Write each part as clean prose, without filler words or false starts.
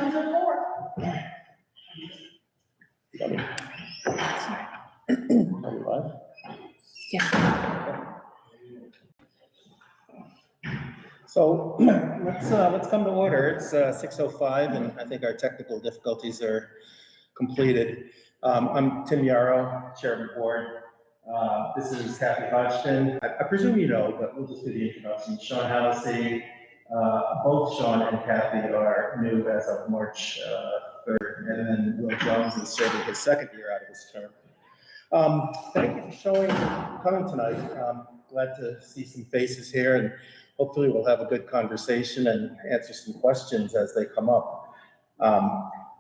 questions are for. Yeah. So let's come to order. It's 6:05, and I think our technical difficulties are completed. I'm Tim Yarrow, Chair of the Board. This is Kathy Hodgson. I presume you know, but we'll just do the introduction. Sean Hallisey, both Sean and Kathy are new as of March 3rd, and then Will Jones is serving his second year out of his term. Thank you for coming tonight. Glad to see some faces here, and hopefully we'll have a good conversation and answer some questions as they come up.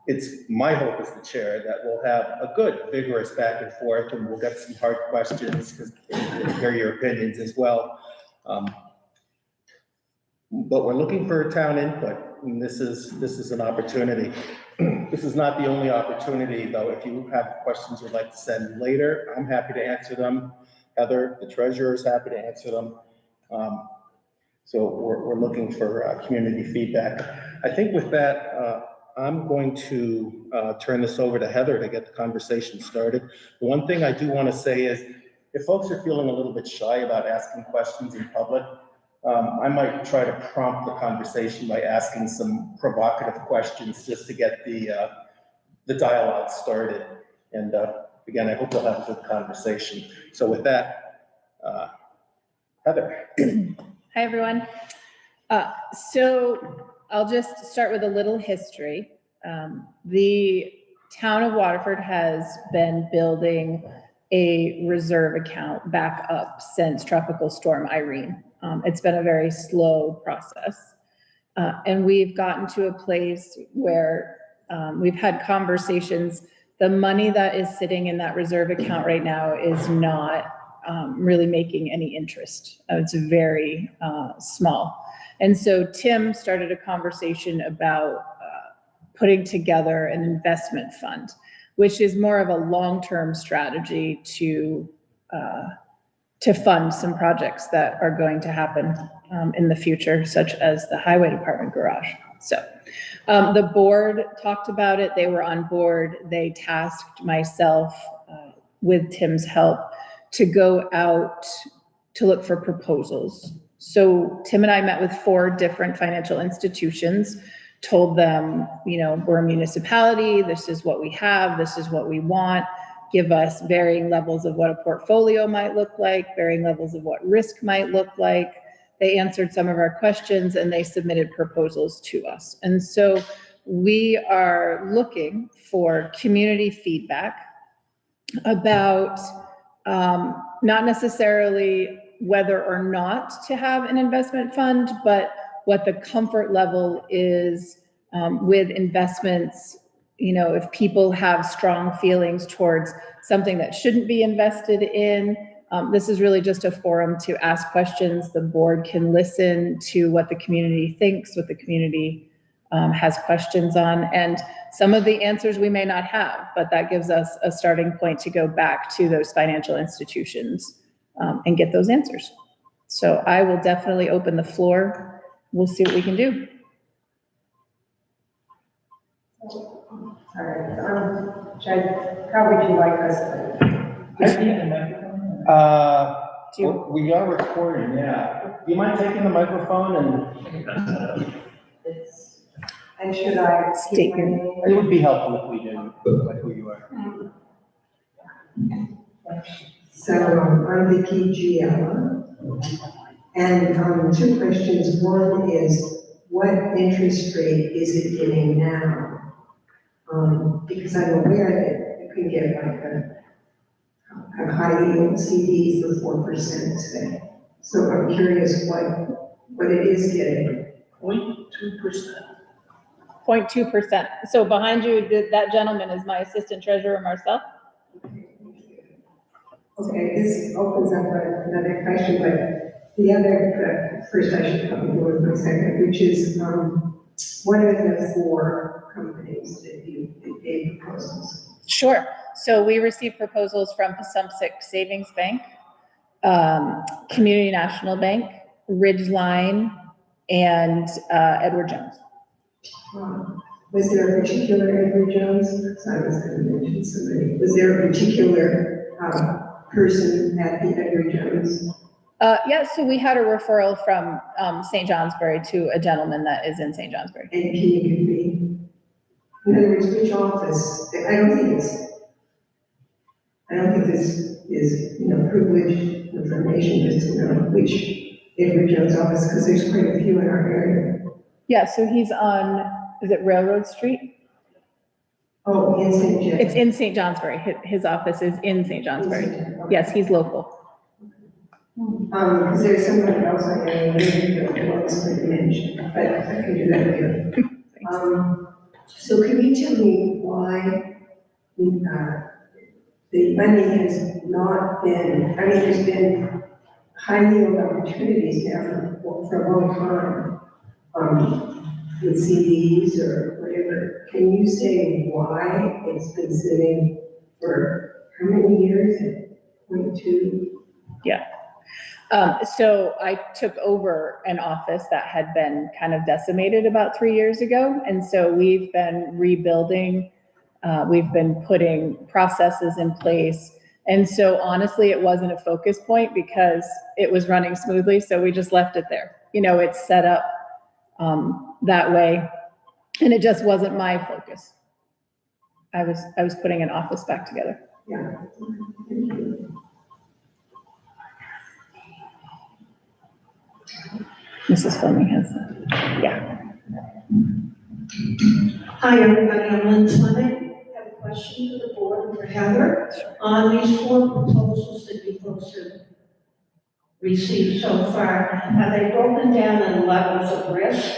It's my hope as the chair that we'll have a good, vigorous back and forth, and we'll get some hard questions because hear your opinions as well. But we're looking for town input, and this is an opportunity. This is not the only opportunity, though. If you have questions you'd like to send later, I'm happy to answer them. Heather, the treasurer, is happy to answer them. So we're looking for community feedback. I think with that, I'm going to turn this over to Heather to get the conversation started. The one thing I do want to say is, if folks are feeling a little bit shy about asking questions in public, I might try to prompt the conversation by asking some provocative questions just to get the dialogue started. And again, I hope we'll have a good conversation. So with that, Heather. Hi, everyone. So I'll just start with a little history. The town of Waterford has been building a reserve account back up since Tropical Storm Irene. It's been a very slow process. And we've gotten to a place where we've had conversations. The money that is sitting in that reserve account right now is not really making any interest. It's very small. And so Tim started a conversation about putting together an investment fund, which is more of a long-term strategy to fund some projects that are going to happen in the future, such as the highway department garage. So the board talked about it. They were on board. They tasked myself with Tim's help to go out to look for proposals. So Tim and I met with 4 different financial institutions, told them, you know, we're a municipality, this is what we have, this is what we want, give us varying levels of what a portfolio might look like, varying levels of what risk might look like. They answered some of our questions and they submitted proposals to us. And so we are looking for community feedback about not necessarily whether or not to have an investment fund, but what the comfort level is with investments. You know, if people have strong feelings towards something that shouldn't be invested in, this is really just a forum to ask questions. The board can listen to what the community thinks, what the community has questions on, and some of the answers we may not have, but that gives us a starting point to go back to those financial institutions and get those answers. So I will definitely open the floor. We'll see what we can do. All right, Jed, how would you like us to? We are recording, yeah. Do you mind taking the microphone and? And should I state your name? It would be helpful if we knew like who you are. So I'm Vicki Giella, and 2 questions. One is, what interest rate is it getting now? Because I'm aware that you can get like a high yield CD for 4%. Say. So I'm curious what it is getting. 0.2%. 0.2%. So behind you, that gentleman is my assistant treasurer, Marcel. Okay, this opens up another question, but the other, first I should probably go with my second, which is, what are the 4 companies that you gave proposals? Sure. So we received proposals from Passumpsic Savings Bank, Community National Bank, Ridgeline, and Edward Jones. Was there a particular Edward Jones? So I was going to mention somebody. Was there a particular person at the Edward Jones? Yeah, so we had a referral from St. Johnsbury to a gentleman that is in St. Johnsbury. And can you give me, in other words, which office? I don't think this is, privileged information, just to know which Edward Jones office, because there's quite a few in our area. Yeah, so he's on, is it Railroad Street? Oh, in St. John. It's in St. Johnsbury. His office is in St. Johnsbury. Yes, he's local. Because there's someone else I was going to mention, but I can do that later. So can you tell me why the money has not been, there's been high yield opportunities now for a long time, with CDs or whatever. Can you say why it's been sitting for how many years? 0.2? Yeah. So I took over an office that had been kind of decimated about 3 years ago. And so we've been rebuilding, we've been putting processes in place. And so honestly, it wasn't a focus point because it was running smoothly. So we just left it there. It's set up that way. And it just wasn't my focus. I was putting an office back together. Yeah. Thank you. Mrs. Fleming has that. Yeah. Hi, everybody. I'm Lynn Fleming. I have a question for the board and for Heather. On these 4 proposals that you folks have received so far, are they broken down in levels of risk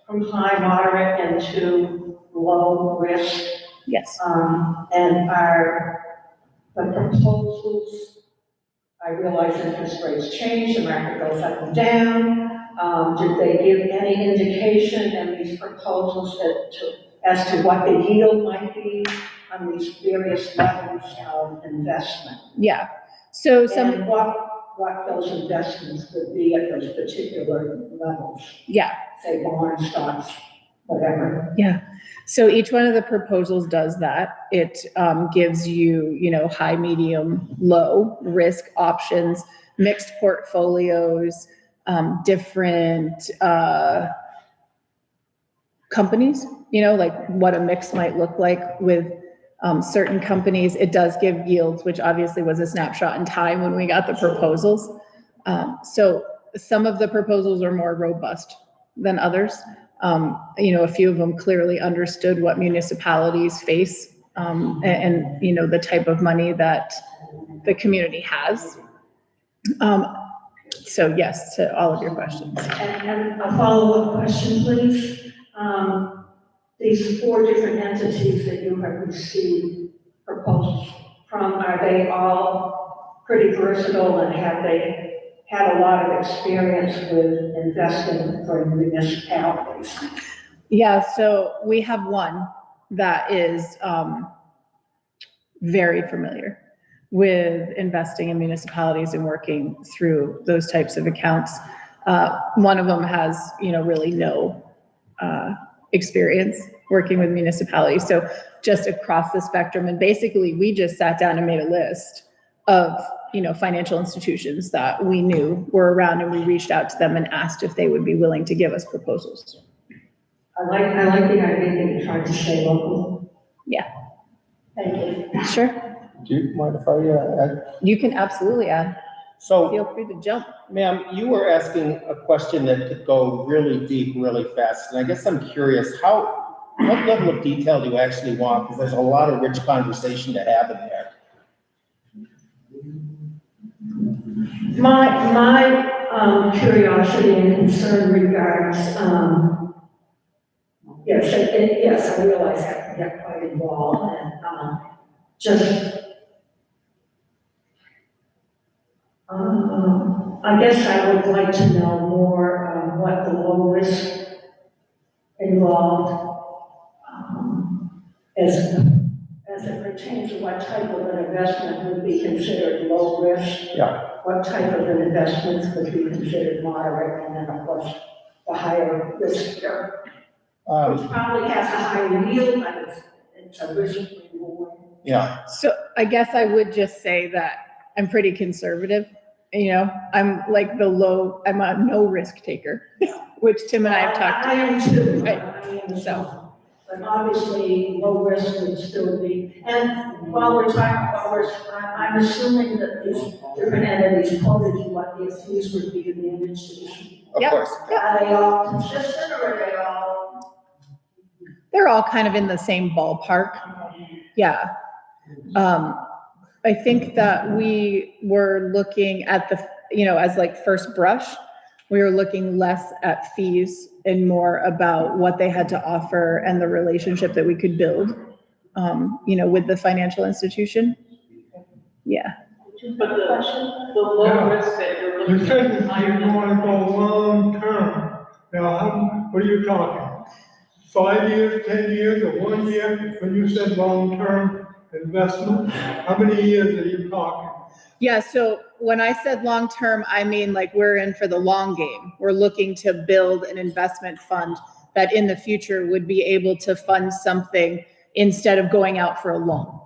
from high, moderate, and to low risk? Yes. And are the proposals, I realize interest rates change, the market goes up and down. Did they give any indication in these proposals as to what the yield might be on these various levels of investment? Yeah. So And what those investments would be at those particular levels? Yeah. Say bonds, stocks, whatever. Yeah. So each one of the proposals does that. It gives you, high, medium, low risk options, mixed portfolios, different companies, like what a mix might look like with certain companies. It does give yields, which obviously was a snapshot in time when we got the proposals. So some of the proposals are more robust than others. A few of them clearly understood what municipalities face and the type of money that the community has. So yes, to all of your questions. And a follow-up question, please. These 4 different entities that you have received proposals from, are they all pretty versatile and have they had a lot of experience with investing for municipalities? Yeah, so we have one that is very familiar with investing in municipalities and working through those types of accounts. One of them has, really no experience working with municipalities. So just across the spectrum, and basically we just sat down and made a list of, financial institutions that we knew were around, and we reached out to them and asked if they would be willing to give us proposals. I like the idea that you tried to stay local. Yeah. Thank you. Sure. Do you mind if I add? You can absolutely add. So, Feel free to jump. ma'am, you were asking a question that could go really deep, really fast. And I guess I'm curious, what level of detail do you actually want? Because there's a lot of rich conversation to have in there. My curiosity and concern regards, yes, I realize I can get quite involved and I guess I would like to know more what the low risk involved as it pertains to what type of an investment would be considered low risk. Yeah. What type of an investments would be considered moderate, and then of course the higher risk here. which probably has a higher yield, but it's a risk reward. Yeah, So I guess I would just say that I'm pretty conservative. I'm like I'm a no risk taker, which Tim and I have talked. I am too. Right. I am So. too. But obviously, low risk would still be, and while we're talking about risk, I'm assuming that these different entities quoted you what the fees would be to manage these. of Yep. course. Are they all consistent or are they all? They're all kind of in the same ballpark. Yeah. I think that we were looking at as like first brush, we were looking less at fees and more about what they had to offer and the relationship that we could build, with the financial institution. Yeah. But the low risk that you're You looking said at. that you want to go long term. Now, what are you talking? 5 years, 10 years, or 1 year? When you said long term investment, how many years are you talking? Yeah, so when I said long-term, I mean like we're in for the long game. We're looking to build an investment fund that in the future would be able to fund something instead of going out for a loan.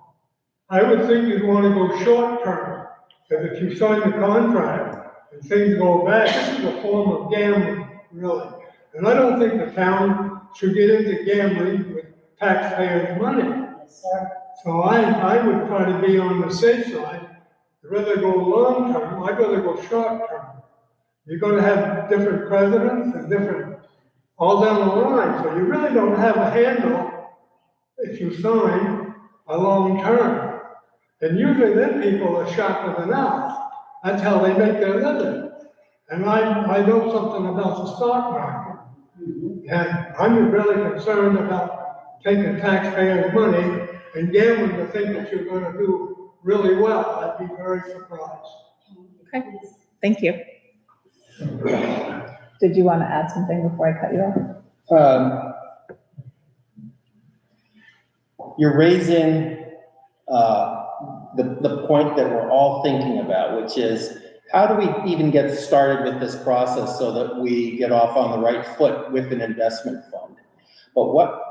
I would think you'd want to go short term, because if you sign the contract and things go bad, this is a form of gambling, really. And I don't think the town should get into gambling with taxpayers' money. So I would try to be on the safe side. I'd rather go long term, I'd rather go short term. You're gonna have different presidents and different, all down the line, so you really don't have a handle if you sign a long term. And usually then people are sharper than us. That's how they make their living. And I know something about the stock market. And I'm really concerned about taking taxpayers' money and gambling to think that you're gonna do really well. I'd be very surprised. Okay, thank you. Did you want to add something before I cut you off? You're raising the point that we're all thinking about, which is how do we even get started with this process so that we get off on the right foot with an investment fund? But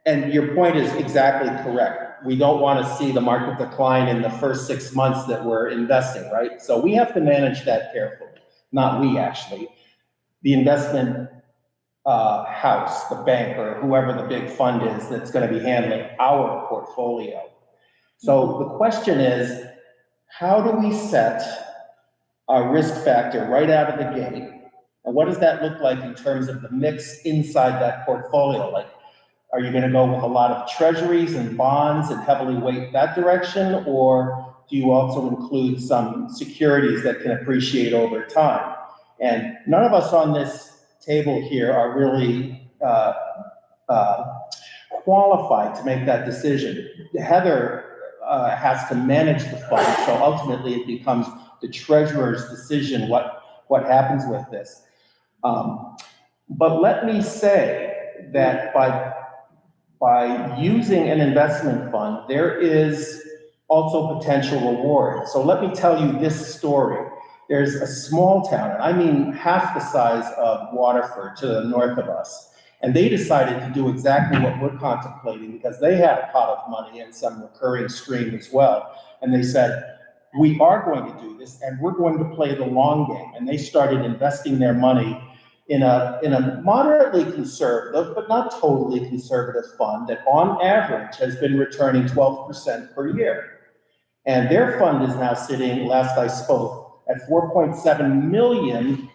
and your point is exactly correct. We don't want to see the market decline in the first 6 months that we're investing, right? So we have to manage that carefully. Not we, actually. The investment house, the bank, or whoever the big fund is that's going to be handling our portfolio. So the question is, how do we set a risk factor right out of the gate? And what does that look like in terms of the mix inside that portfolio? Like, are you going to go with a lot of treasuries and bonds and heavily weight that direction? Or do you also include some securities that can appreciate over time? And none of us on this table here are really qualified to make that decision. Heather has to manage the fund, so ultimately it becomes the treasurer's decision what happens with this. But let me say that by using an investment fund, there is also potential reward. So let me tell you this story. There's a small town, and I mean half the size of Waterford to the north of us, and they decided to do exactly what we're contemplating because they had a pot of money and some recurring stream as well. And they said, we are going to do this, and we're going to play the long game. And they started investing their money in a moderately conservative, but not totally conservative fund that on average has been returning 12% per year. And their fund is now sitting, last I spoke, at $4.7 million.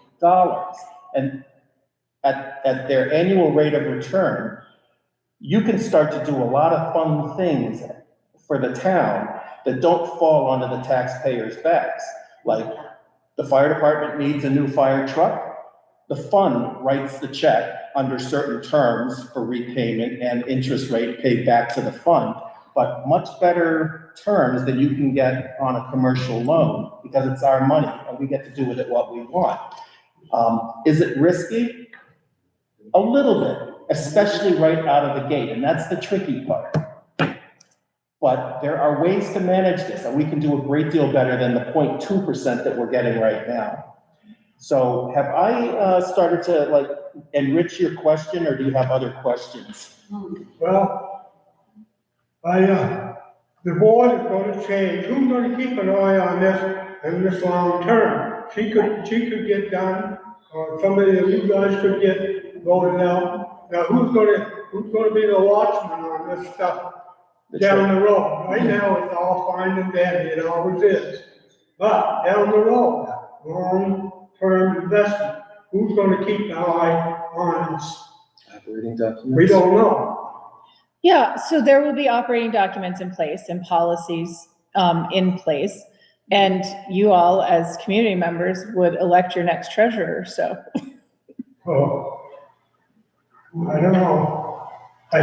And at their annual rate of return, you can start to do a lot of fun things for the town that don't fall onto the taxpayers' backs. Like the fire department needs a new fire truck. The fund writes the check under certain terms for repayment and interest rate paid back to the fund, but much better terms than you can get on a commercial loan because it's our money and we get to do with it what we want. Is it risky? A little bit, especially right out of the gate, and that's the tricky part. But there are ways to manage this, and we can do a great deal better than the 0.2% that we're getting right now. So have I started to like enrich your question, or do you have other questions? Well, the board is gonna change, who's gonna keep an eye on this in this long term? She could get done, or somebody of you guys could get voted out. Now, who's gonna be the watchman on this stuff down the road? Right now, it's all fine and dandy, it always is. But down the road, long-term investment, who's gonna keep an eye on us? Operating documents? We don't know. Yeah, so there will be operating documents in place and policies in place. And you all, as community members, would elect your next treasurer, so. Oh, I don't know. I'm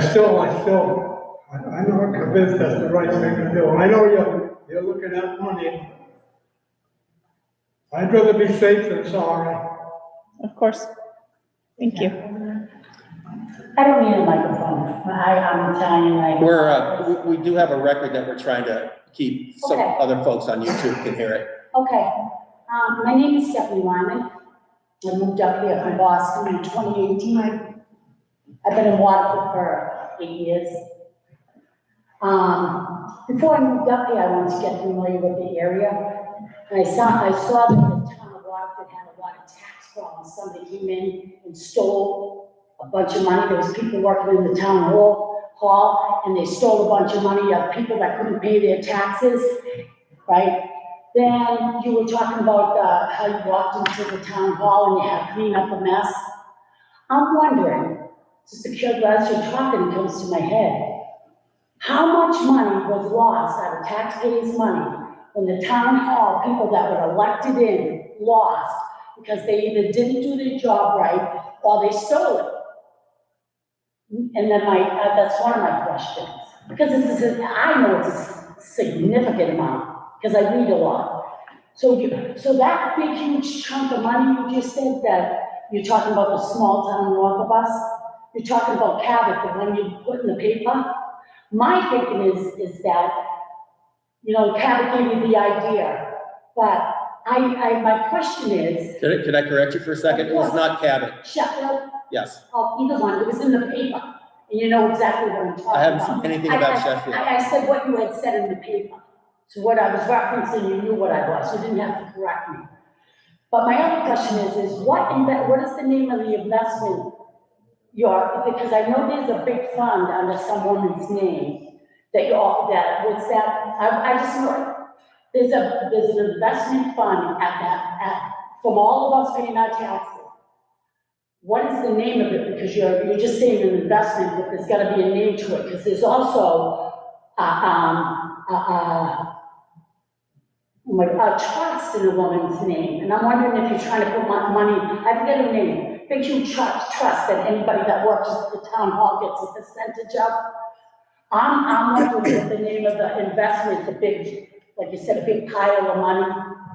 not convinced that's the right thing to do. I know you're looking at money. I'd rather be safe than sorry. Of course. Thank you. I don't need a microphone. I'm Italian, We do have a record that we're trying to keep, so Okay. other folks on YouTube can hear it. Okay. My name is Stephanie Wyman. I moved up here from Boston in 2018. I've been in Waterford for 8 years. Before I moved up here, I wanted to get familiar with the area. And I saw that the town of Waterford had a lot of tax problems. Somebody came in and stole a bunch of money. There was people working in the town hall, and they stole a bunch of money of people that couldn't pay their taxes, right? Then you were talking about how you walked into the town hall and you had to clean up a mess. I'm wondering, just a curiosity, as you're talking, it comes to my head, how much money was lost out of taxpayers' money when the town hall, people that were elected in, lost because they either didn't do their job right or they stole it? And then that's one of my questions. Because I know it's a significant amount, because I read a lot. So that big, huge chunk of money you just said that you're talking about the small town north of us, you're talking about Cabot, the one you put in the paper. My thinking is that, Cabot gave me the idea, but my question is. Can I correct you for a second? It was not Cabot. Sheffield? Yes. Oh, either one, it was in the paper, and you know exactly what I'm talking about. I haven't seen anything about Sheffield. I said what you had said in the paper, so what I was referencing, you knew what I was, you didn't have to correct me. But my other question is what is the name of the investment? Because I know there's a big fund under some woman's name, I just know, there's an investment fund from all of us paying our taxes. What is the name of it? Because you're just saying an investment, but there's gotta be a name to it, because there's also, a trust in a woman's name, and I'm wondering if you're trying to put money, I forget her name, big huge trust that anybody that works at the town hall gets a percentage of. I'm wondering what the name of the investment, the big, like you said, a big pile of money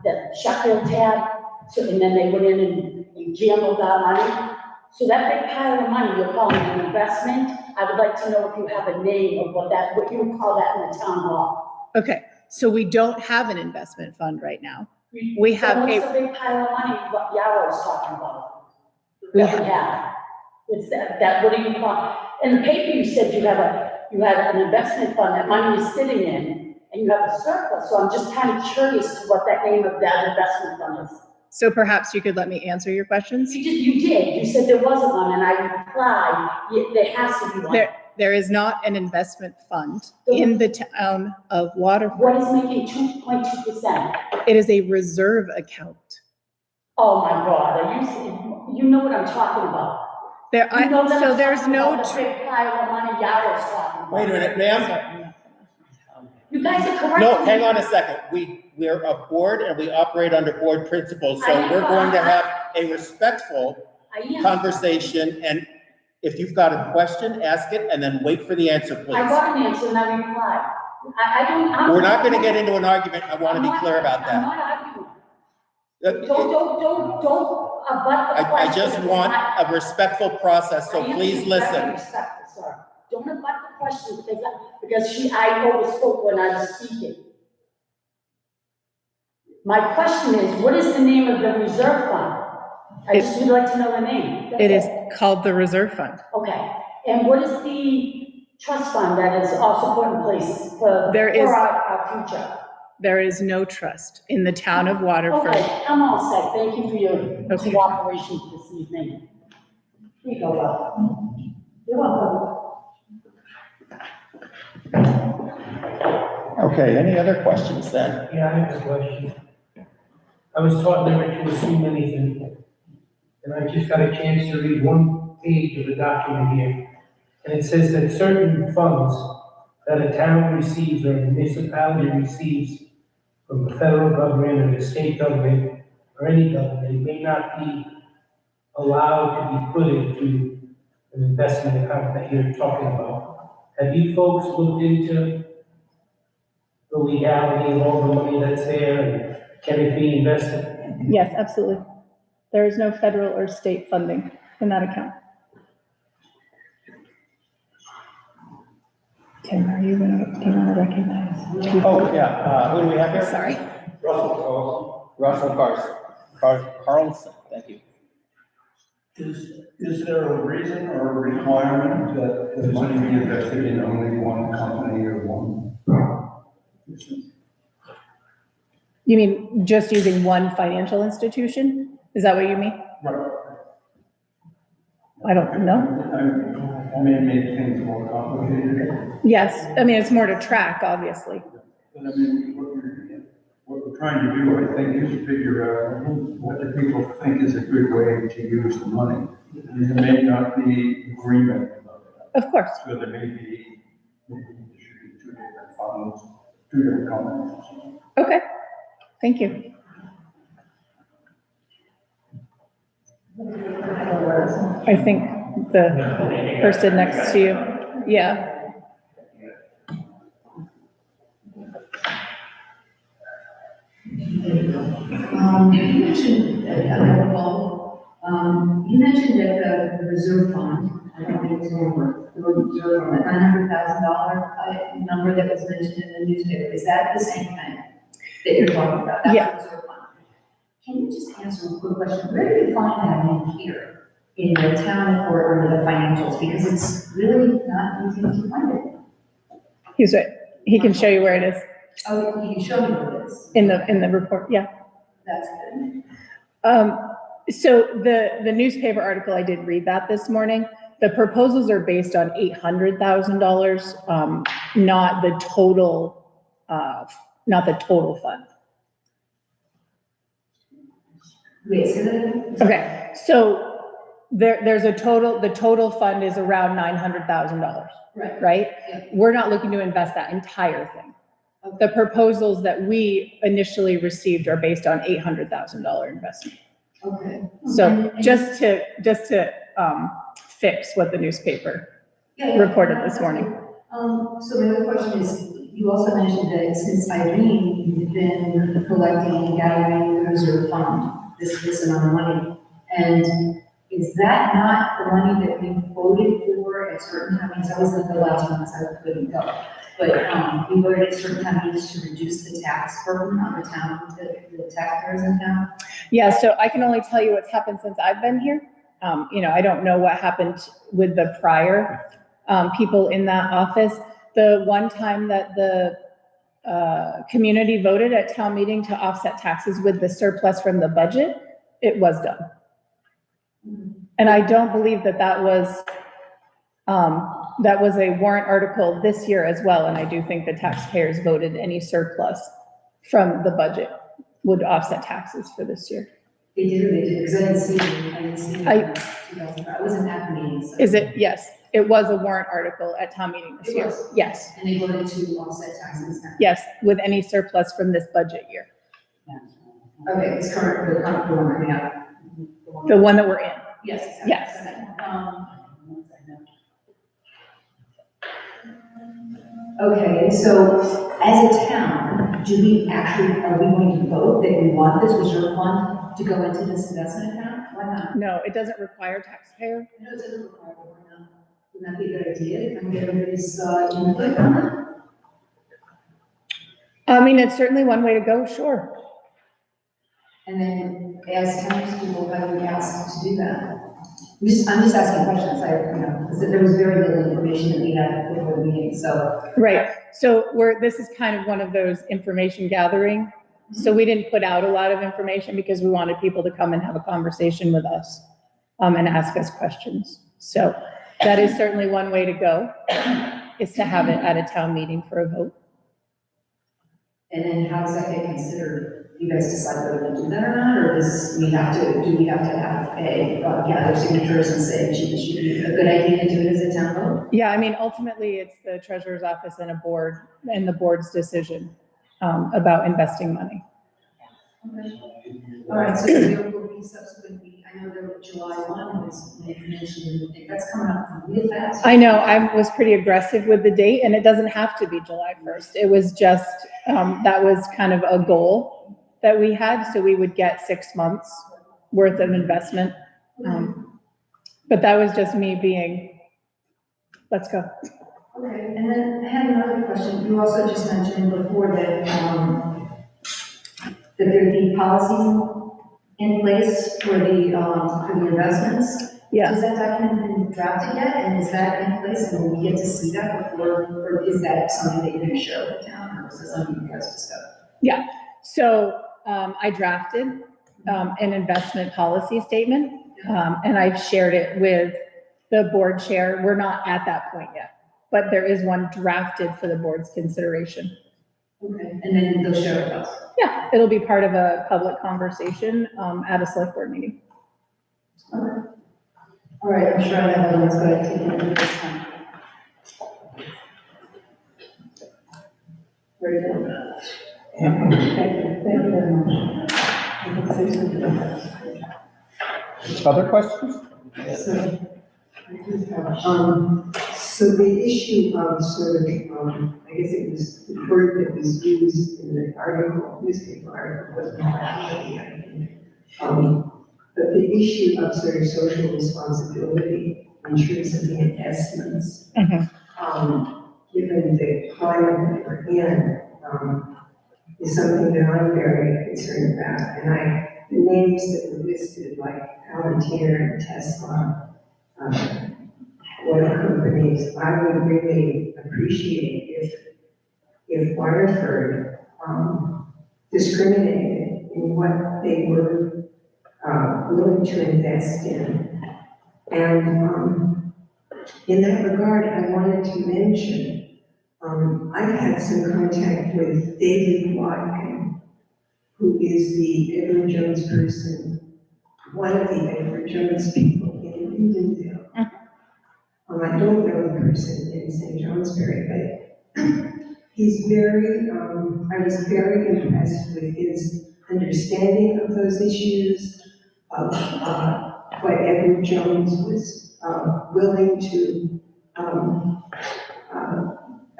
that Sheffield had, and then they went in and gambled that money. So that big pile of money you're calling an investment, I would like to know if you have a name of what you would call that in the town hall. Okay, so we don't have an investment fund right now. We have What's the big pile of money what Yarrow's talking about? We That we have. It's that, what do you call, in the paper you said you had an investment fund that money is sitting in, and you have a surplus, so I'm just kind of curious to what that name of that investment fund is. So perhaps you could let me answer your questions? You did, you said there wasn't one, and I replied, there has to be one. There is not an investment fund in the town of Waterford. What is making 2.2%? It is a reserve account. Oh my God, you know what I'm talking about. So there's no. The big pile of money Yarrow's talking about. Wait a minute, ma'am. You guys are correct. No, hang on a second. We're a board and we operate under board principles, so we're going to have a respectful conversation, and if you've got a question, ask it and then wait for the answer, please. I got an answer and I replied. We're not gonna get into an argument. I want to be clear about I'm that. not arguing. Don't abut the question. I just want a respectful process, so please listen. Very respectful, sir. Don't abut the question because I overspoke when I was speaking. My question is, what is the name of the reserve fund? I just would like to know the name. That's It is called the Reserve Fund. Okay, and what is the trust fund that is also put in place for, There is- for our future? There is no trust in the town of Waterford. Okay, I'm all set. Thank you for your Okay. cooperation this evening. Here you go, Bob. You're welcome. Okay, any other questions then? Yeah, I have a question. I was taught never to assume anything, and I just got a chance to read one page of the document here. And it says that certain funds that a town receives or a municipality receives from the federal government or the state government or any government may not be allowed to be put into an investment account that you're talking about. Have you folks looked into the legality of all the money that's there and can it be invested? Yes, absolutely. There is no federal or state funding in that account. Tim, do you want to recognize? Oh, yeah, who do we have here? Sorry. Russell Carlson, thank you. Is there a reason or a requirement that the money be invested in only one company or one business? You mean just using one financial institution? Is that what you mean? Right. I don't know. I may make things more complicated, Yes, I mean, it's more to track, obviously. but I mean, what we're trying to do, I think, is figure out what the people think is a good way to use the money. And there may not be agreement about that. Of course. So there may be, maybe there should be two different funds, two different companies. Okay, thank you. I think the person next to you, yeah. You mentioned, you mentioned that the reserve fund, I don't think it's over, the reserve fund, $900,000 number that was mentioned in the newspaper, is that the same thing that you're talking about? That's Yeah. the reserve fund. Can you just answer a quick question? Where do you find that in here, in the town report under the financials? Because it's really not easy to find it. He's right. He can show you where it is Oh, you can show me what it is. in the report, yeah. That's good. So the newspaper article, I did read that this morning. The proposals are based on $800,000, not the total fund. Wait, say that again? Okay, so there's the total fund is around $900,000, Right. right? Yeah. We're not looking to invest that entire thing. Okay. The proposals that we initially received are based on $800,000 investment. Okay. So And- just to fix what the newspaper Yeah, reported this morning. So my other question is, you also mentioned that since Irene, you've been collecting and gathering the reserve fund, this amount of money. And is that not the money that we voted for at certain times? I wasn't the last one, so I couldn't go. But, we voted at certain times to reduce the tax burden on the town, the taxpayers in town. Yeah, so I can only tell you what's happened since I've been here. I don't know what happened with the prior people in that office. The one time that the community voted at town meeting to offset taxes with the surplus from the budget, it was done. And I don't believe that was a warrant article this year as well, and I do think the taxpayers voted any surplus from the budget would offset taxes for this year. They did, because I didn't see it. I wasn't at the meeting, so. Is it? Yes, it was a warrant article at town meeting this It year. was? Yes, And they voted to offset taxes now. yes, with any surplus from this budget year, Okay, it's current, the one coming up. the one that we're in. Yes. exactly. Yes. Okay, so as a town, are we going to vote that we want this reserve fund to go into this investment account? Why not? No, it doesn't require taxpayer. I know it doesn't require, but why not? Wouldn't that be a good idea? Can we get everybody's, input on that? I mean, it's certainly one way to go, sure. And then as townspeople, have we asked to do that? I'm just asking questions, because there was very little information that we had before the meeting, so. Right, so this is kind of one of those information gathering. So we didn't put out a lot of information because we wanted people to come and have a conversation with us, and ask us questions. So that is certainly one way to go, is to have it at a town meeting for a vote. And then how does that get considered? You guys decide whether to do that or not, or do we have to have gather signatures and say it should be a good idea to do it as a town vote? Yeah, I mean, ultimately, it's the treasurer's office and the board's decision about investing money. All right, so there will be subsequently, I know that July 1 was mentioned, that's coming up really fast. I know, I was pretty aggressive with the date, and it doesn't have to be July 1st. It was just, that was kind of a goal that we had, so we would get 6 months worth of investment. But that was just me being, let's go. Okay, and then I had another question. You also just mentioned before that, that there'd be policies in place for the investments. Yeah. Has that document been drafted yet, and is that in place, and will we get to see that before, or is that something that you're going to share with the town, or is it something you guys discuss? Yeah, so I drafted an investment policy statement, and I've shared it with the board chair. We're not at that point yet, but there is one drafted for the board's consideration. Okay, and then they'll share with us. Yeah, it'll be part of a public conversation at a select board meeting. Okay. All right, I'm sure I have other ones, but I take it at this time. Very good. Thank you very much. Other questions? So the issue of sort of, I guess it was the word that was used in the article, newspaper article, wasn't actually, I think. But the issue of sort of social responsibility in terms of the investments, given the climate that we're in, is something that I'm very concerned about. And the names that were listed, like Palantir, Tesla, oil companies, I would really appreciate if Waterford discriminated in what they were willing to invest in. And in that regard, I wanted to mention, I've had some contact with David Watkin, who is the Edward Jones person, one of the Edward Jones people in Lindenville. I don't know the person in St. Johnsbury, but he's very, I was very impressed with his understanding of those issues, of what Edward Jones was willing to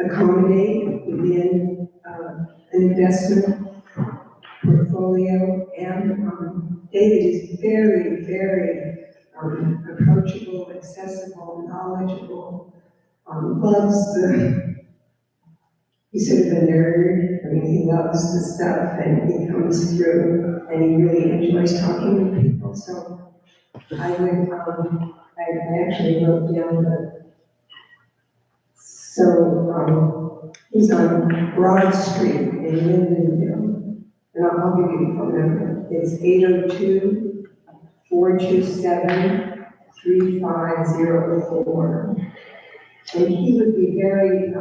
accommodate within an investment portfolio. And David is very, very approachable, accessible, knowledgeable, loves he's sort of a nerd. I mean, he loves the stuff, and he comes through, and he really enjoys talking with people. So I would, I actually wrote down he's on Broad Street in Lindenville, and I'll give you the phone number. It's 802-427-3504. And he would be very,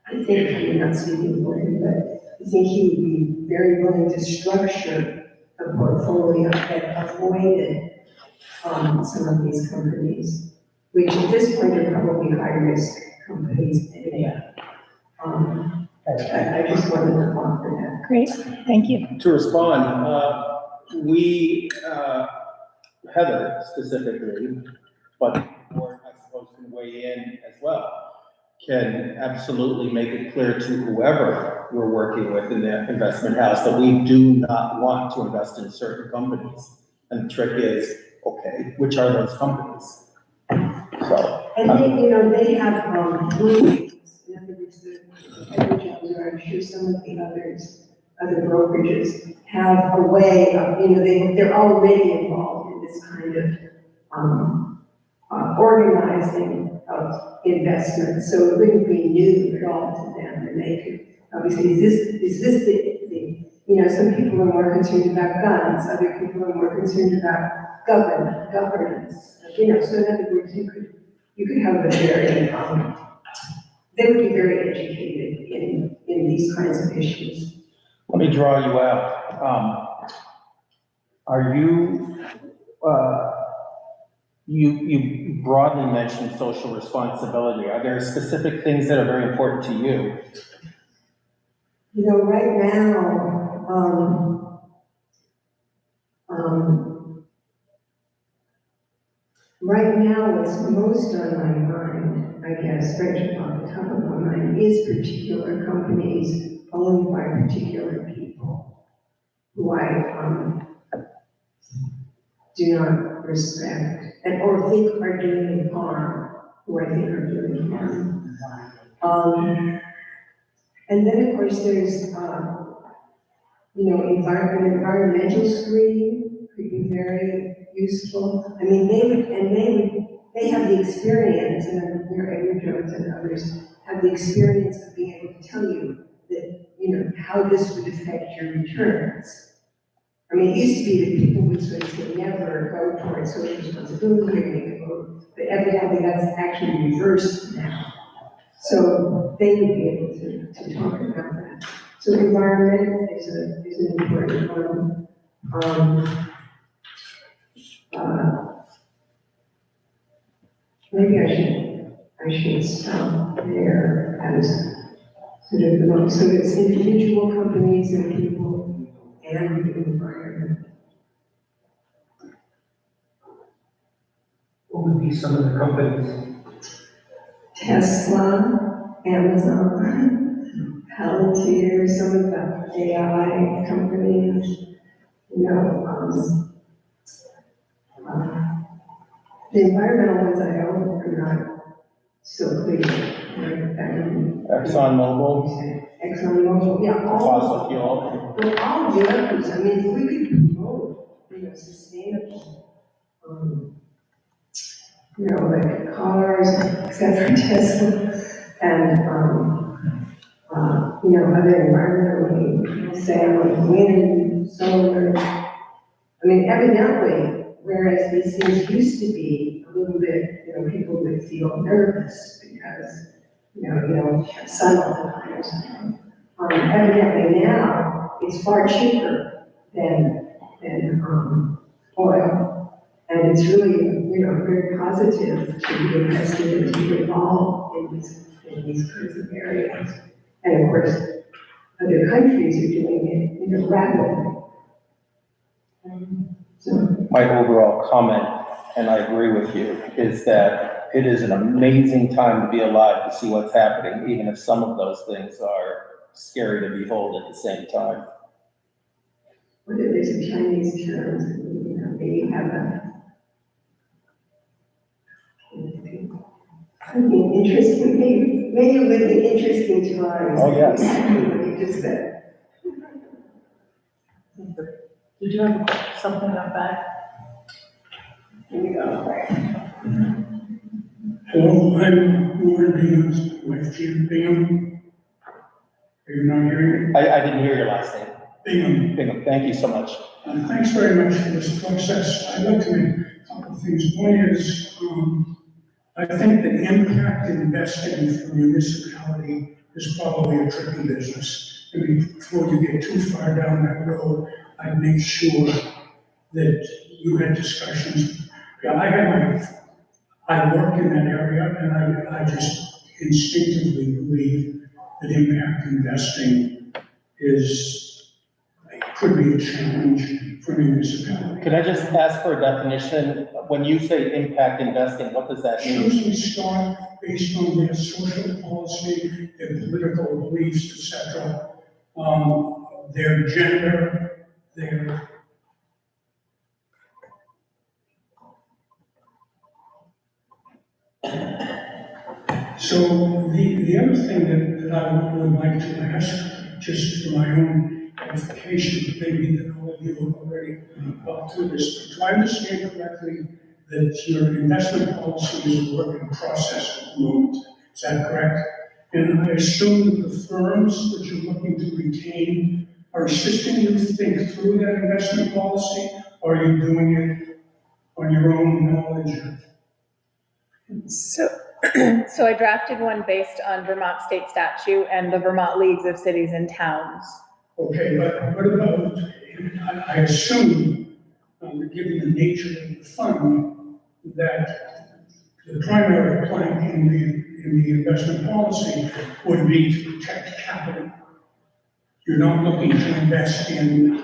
I think, I'm not speaking for him, but I think he would be very willing to structure a portfolio that avoided some of these companies, which at this point are probably high-risk companies anyway. I just wanted to offer that. Great, thank you. To respond, we, Heather specifically, but the board, I suppose, can weigh in as well, can absolutely make it clear to whoever we're working with in the investment house that we do not want to invest in certain companies. And the trick is, okay, which are those companies? So. And they have rulings. In other words, the Edward Jones, or I'm sure some of the others, other brokerages have a way of, they're already involved in this kind of, organizing of investments, so it wouldn't be new at all to them, and they could, obviously, is this some people are more concerned about guns, other people are more concerned about governance, so in other words, you could have a very, they would be very educated in these kinds of issues. Let me draw you out. Are you, you broadly mentioned social responsibility. Are there specific things that are very important to you? Right now, what's most on my mind, I guess, right off the top of my mind, is particular companies owned by particular people who I do not respect or think are doing harm, who I think are doing harm. And then, of course, there's, environmental screening could be very useful. I mean, they have the experience, and Edward Jones and others have the experience of being able to tell you that, how this would affect your returns. I mean, it used to be that people would sort of say, never go towards social responsibility, but evidently that's actually reversed now. So they would be able to talk about that. So environment is an important one. Maybe I should stop there as sort of the most, so it's individual companies and people and the environment. What would be some of the companies? Tesla, Amazon, Palantir, some of the AI companies, the environmental ones I own are not so clear. ExxonMobil, yeah, all Fossil fuel. Well, all the others, I mean, if we could promote, sustainable, like cars, except for Tesla, and, other environmental, say, like wind, solar. I mean, evidently, whereas these things used to be a little bit, people would feel nervous because, you don't have sun all the time or something. Evidently now, it's far cheaper than oil. And it's really, very positive to be invested and to be involved in these kinds of areas. And of course, other countries are doing it, rapidly. My overall comment, and I agree with you, is that it is an amazing time to be alive to see what's happening, even if some of those things are scary to behold at the same time. Whether there's a Chinese term, maybe have interesting, maybe it would be interesting times. Oh, yes. What you just said. Did you have something on that? Here we go. Hello, I'm Warren Bingham, wife Jim Bingham. Are you not hearing me? I didn't hear your last name. Bingham. Bingham, thank you so much. Thanks very much for this process. I'd like to make a couple of things. One is, I think that impact investing for municipality is probably a tricky business. And before you get too far down that road, I'd make sure that you had discussions. Yeah, I work in that area, and I just instinctively believe that impact investing could be a challenge for municipalities. Could I just ask for a definition? When you say impact investing, what does that mean? Choosing stock based on their social policy, their political beliefs, etc., their gender, their So the other thing that I would like to ask, just for my own clarification, maybe that all of you have already gone through this. But do I understand correctly that your investment policy is a work in process at the moment? Is that correct? And I assume that the firms that you're looking to retain are assisting you think through that investment policy, or are you doing it on your own knowledge? So, so I drafted one based on Vermont state statute and the Vermont Leagues of Cities and Towns. Okay, but what about, I assume, given the nature of the fund, that the primary plank in the investment policy would be to protect capital. You're not looking to invest in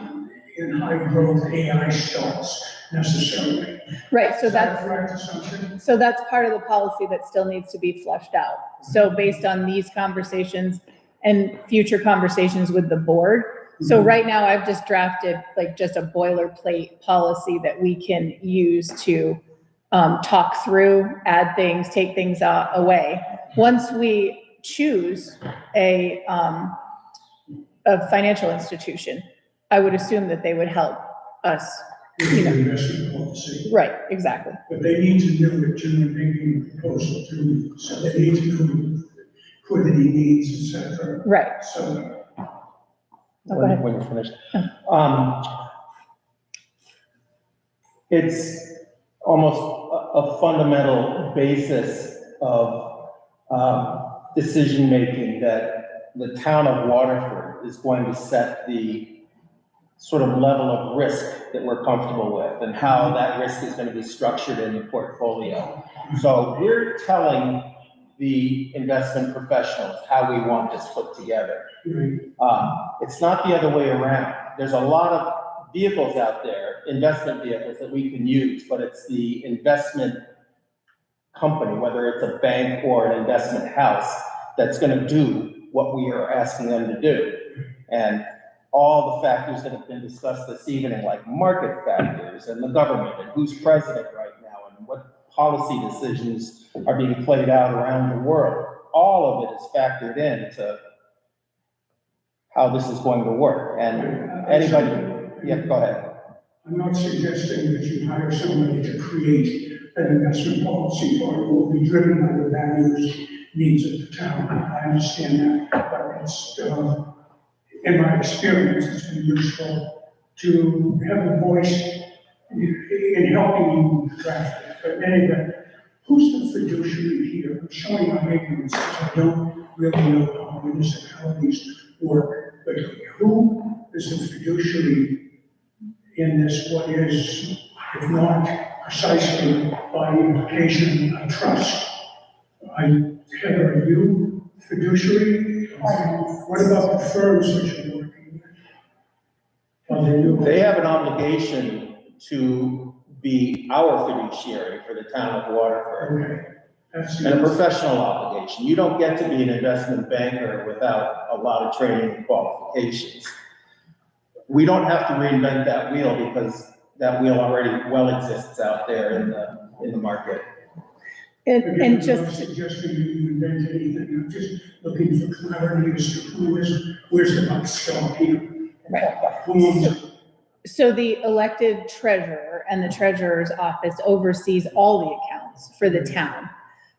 high growth AI stocks necessarily. Right, so Is that that's, a correct assumption? so that's part of the policy that still needs to be fleshed out. So based on these conversations and future conversations with the board. So right now I've just drafted like just a boilerplate policy that we can use to talk through, add things, take things away. Once we choose a financial institution, I would assume that they would help us, you know. Investment policy. Right, exactly. But they need to know it too when making a proposal to, so they need to know liquidity needs, et cetera. Right. So, Oh, go ahead. When you're finished. It's almost a fundamental basis of decision-making that the town of Waterford is going to set the sort of level of risk that we're comfortable with and how that risk is going to be structured in the portfolio. So we're telling the investment professionals how we want this put together. It's not the other way around. There's a lot of vehicles out there, investment vehicles that we can use, but it's the investment company, whether it's a bank or an investment house, that's going to do what we are asking them to do. And all the factors that have been discussed this evening, like market factors and the government and who's president right now and what policy decisions are being played out around the world, all of it is factored into how this is going to work. And anybody, yeah, go ahead. I'm not suggesting that you hire somebody to create an investment policy for it. It will be driven by the values, needs of the town. I understand that, but it's, in my experience, it's been useful to have a voice in helping you draft it. But anyway, who's the fiduciary here? I'm showing my ignorance because I don't really know how municipalities work. But who is the fiduciary in this? What is, if not precisely by implication, a trust? Heather, are you fiduciary? What about the firms that you're working with? They have an obligation to be our fiduciary for the town of Waterford. Okay. And a professional obligation. You don't get to be an investment banker without a lot of training and qualifications. We don't have to reinvent that wheel because that wheel already well exists out there in the market. Again, And I'm just, not suggesting that you invent anything, I'm just looking for clarity as to where's the buck stop here? Who owns it? so the elected treasurer and the treasurer's office oversees all the accounts for the town.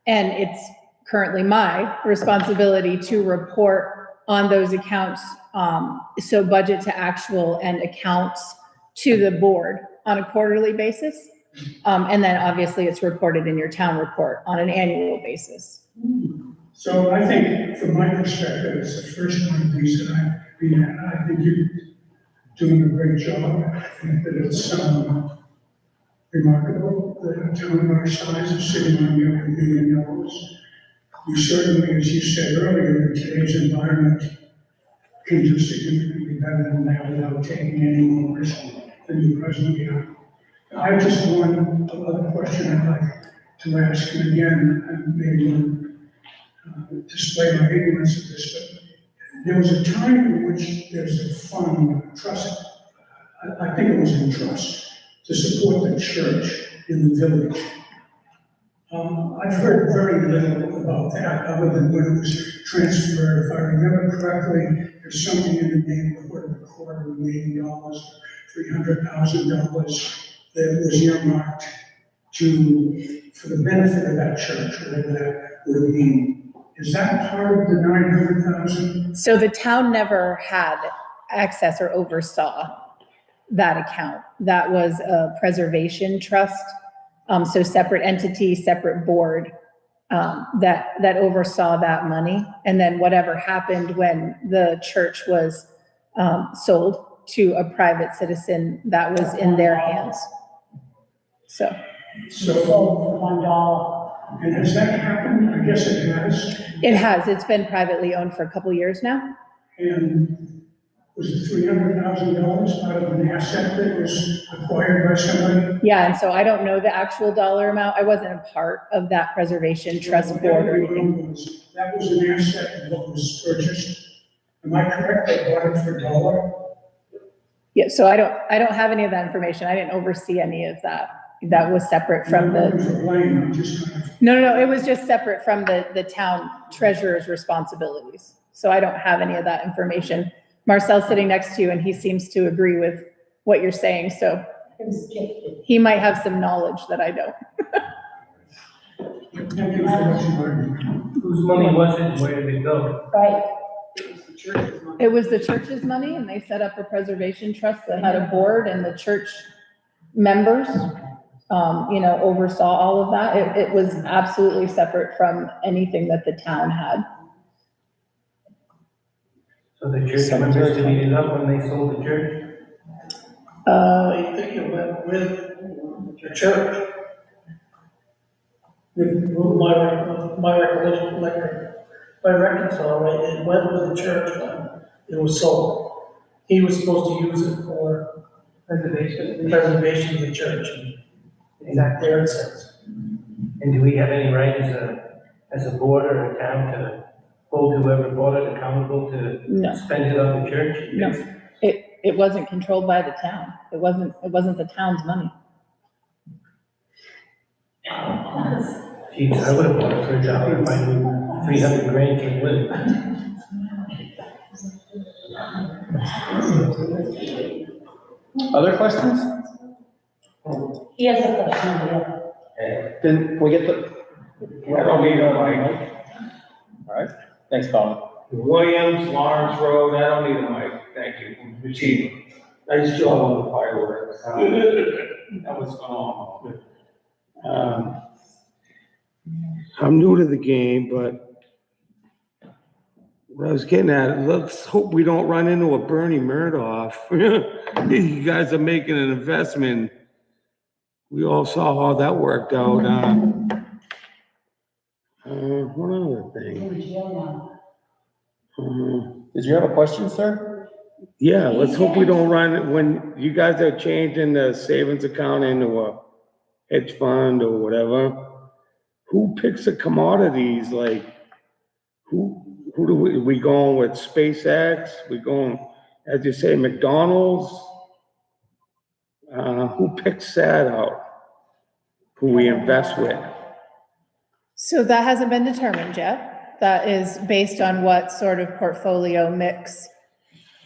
And it's currently my responsibility to report on those accounts. So budget to actual and accounts to the board on a quarterly basis. And then obviously it's reported in your town report on an annual basis. So I think, from my perspective, it's the first one of these that I've been at. I think you're doing a great job. I think that it's remarkable that a town of our size is sitting on nearly $1 billion. You certainly, as you said earlier, in today's environment, can do significantly better than that without taking any more risk than you presently have. I have just one other question I'd like to ask, and again, I maybe display my ignorance of this, but there was a time in which there's a fund, a trust, I think it was in trust, to support the church in the village. I've heard very little about that, other than when it was transferred. If I remember correctly, there's something in the neighborhood of $250,000, $300,000 that was earmarked for the benefit of that church, whatever that would mean. Is that part of the 900,000? So the town never had access or oversaw that account. That was a preservation trust. So separate entity, separate board, that oversaw that money. And then whatever happened when the church was, sold to a private citizen, that was in their hands. So. Sold for $1. And has that happened? I guess it has. It has. It's been privately owned for a couple years now. And was it $300,000 out of an asset that was acquired by somebody? Yeah, and so I don't know the actual dollar amount. I wasn't a part of that preservation trust board or anything. That was an asset of what was purchased. Am I correct? They bought it for $1? Yeah, so I don't have any of that information. I didn't oversee any of that. That was separate from the, I'm just kind of. no, it was just separate from the town treasurer's responsibilities. So I don't have any of that information. Marcel's sitting next to you and he seems to agree with what you're saying, so It was gifted. he might have some knowledge that I don't. Thank you for what you learned. Whose money was it, where did it go? Right. It was the church's money and they set up a preservation trust that had a board and the church members, oversaw all of that. It was absolutely separate from anything that the town had. So the church members divided up when they sold the church? I think it went with the church. With my recollection, like, if I reconcile right, it went with the church when it was sold. He was supposed to use it for preservation of the church. Exactly, there it says. And do we have any right as a board or a town to hold whoever bought it accountable to No. spend it on the church? No, it wasn't controlled by the town. It wasn't the town's money. Geez, I would have bought it for $1 if I knew 300 grand came with it. Other questions? He has a question over here. Then we get the. I don't need a mic. All right, thanks, Colin. Williams, Lawrence Road, I don't need a mic, thank you, the chief. Nice job on the fireworks. That was phenomenal. I'm new to the game, but what I was getting at, let's hope we don't run into a Bernie Madoff. You guys are making an investment. We all saw how that worked out. One other thing. Did you have a question, sir? Yeah, let's hope we don't run, when you guys are changing the savings account into a hedge fund or whatever, who picks the commodities? Like, who do we going with SpaceX? We going, as you say, McDonald's? Who picks that out? Who we invest with? So that hasn't been determined yet. That is based on what sort of portfolio mix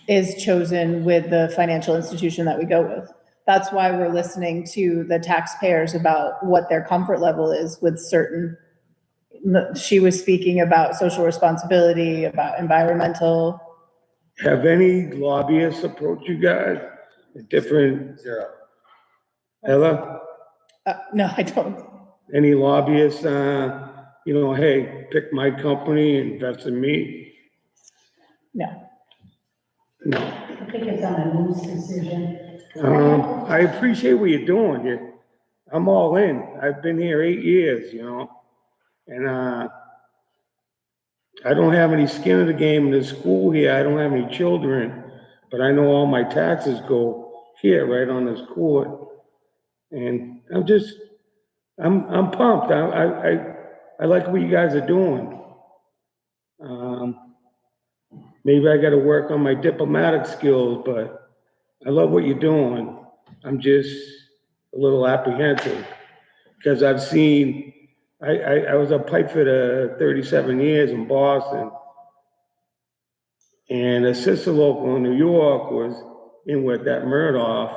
is chosen with the financial institution that we go with. That's why we're listening to the taxpayers about what their comfort level is with certain, she was speaking about social responsibility, about environmental. Have any lobbyists approached you guys? Different? Zero. Ella? No, I don't. Any lobbyists, hey, pick my company, invest in me? No. No. I think it's on a loose decision. I appreciate what you're doing. I'm all in. I've been here 8 years, and I don't have any skin in the game in the school here. I don't have any children, but I know all my taxes go here, right on this court. And I'm pumped. I like what you guys are doing. Maybe I got to work on my diplomatic skills, but I love what you're doing. I'm just a little apprehensive because I've seen I was a pipe fitter 37 years in Boston. And a sister local in New York was in with that Murdoch.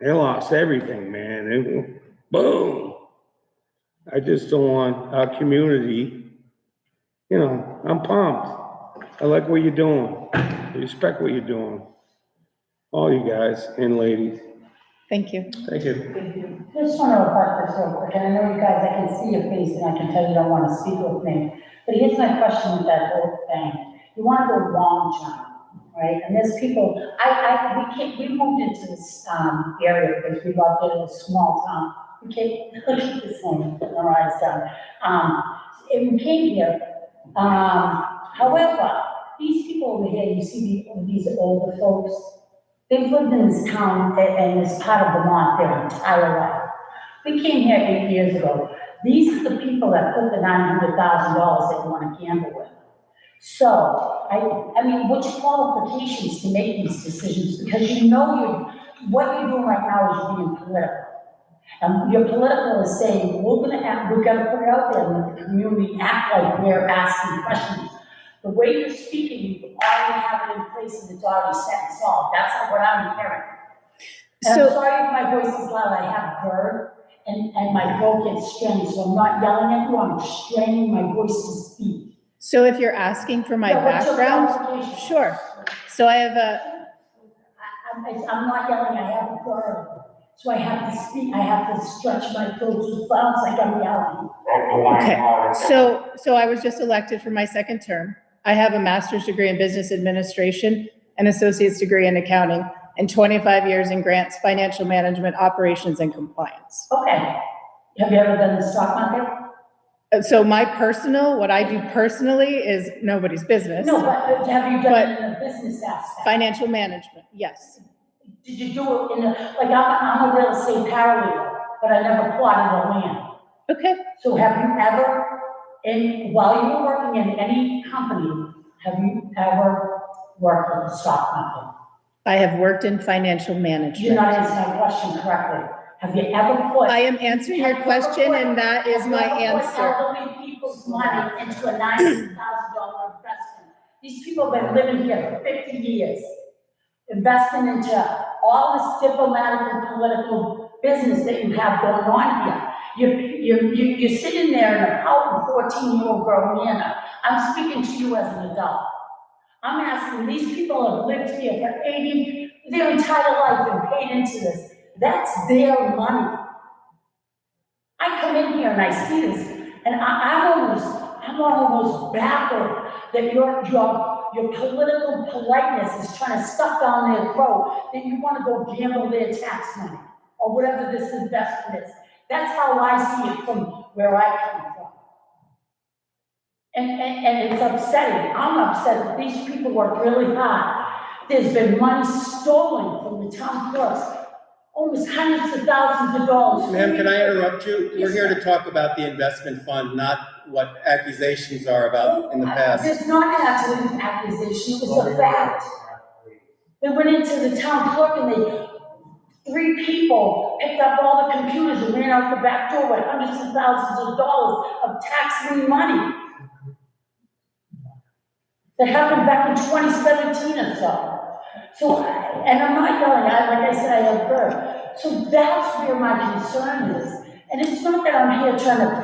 They lost everything, man. And boom. I just don't want our community, you know, I'm pumped. I like what you're doing. I respect what you're doing. All you guys and ladies. Thank you. Thank you. Just want to report this real quick, and I know you guys, I can see your face and I can tell you don't want to speak with me. But here's my question with that whole thing. You want to go long term, right? And there's people, we moved into this area because we loved it, it was a small town. We came, look at this thing, our eyes down. And we came here, however, these people over here, you see these older folks, they've lived in this town and this part of Vermont their entire life. We came here 8 years ago. These are the people that put the $900,000 that you want to gamble with. So, I mean, what's your qualifications to make these decisions? Because you know what you're doing right now is you're being political. And your political is saying, we're gonna put it out there and let the community act like we're asking questions. The way you're speaking, you already have it in place and it's already set and solved. That's not what I'm hearing. And So- I'm sorry if my voice is loud, I have GERD and my throat gets strained, so I'm not yelling at you, I'm straining my voice to speak. So if you're asking for my Yeah, what's your background, qualification? sure. So I have I'm not yelling, I have GERD. So I have to speak, I have to stretch my throat, so it sounds like I'm yelling. Okay, so I was just elected for my second term. I have a master's degree in business administration, an associate's degree in accounting, and 25 years in grants, financial management, operations, and compliance. Okay. Have you ever done the stock market? So what I do personally is nobody's business. No, but have you done it in a business aspect? Financial management, yes. Did you do it in I'm a real estate paralegal, but I never plotted the land. Okay. So have you ever, while you were working in any company, have you ever worked in the stock market? I have worked in financial You're management. not answering my question correctly. Have you ever put? I am answering your question and that is my answer. Elderly people's money into a $900,000 investment. These people have been living here for 50 years, investing into all this diplomatic and political business that you have going on here. You're sitting there in a pouting 14-year-old grown man. I'm speaking to you as an adult. I'm asking, these people have lived here for their entire life and paid into this. That's their money. I come in here and I see this, and I'm almost baffled that your political politeness is trying to stuff down their throat that you want to go gamble their tax money or whatever this investment is. That's how I see it from where I come from. And it's upsetting. I'm upset that these people work really hard. There's been money stolen from the town clerks, almost hundreds of thousands of dollars. Ma'am, can I interrupt you? We're here to talk about the investment fund, not what accusations are about in the past. There's not an accusation, it was a fact. They went into the town clerk and 3 people picked up all the computers and ran out the back door with hundreds of thousands of dollars of tax-free money. That happened back in 2017 or so. So, and I'm not yelling, like I said, I have GERD. So that's where my concern is. And it's not that I'm here trying to,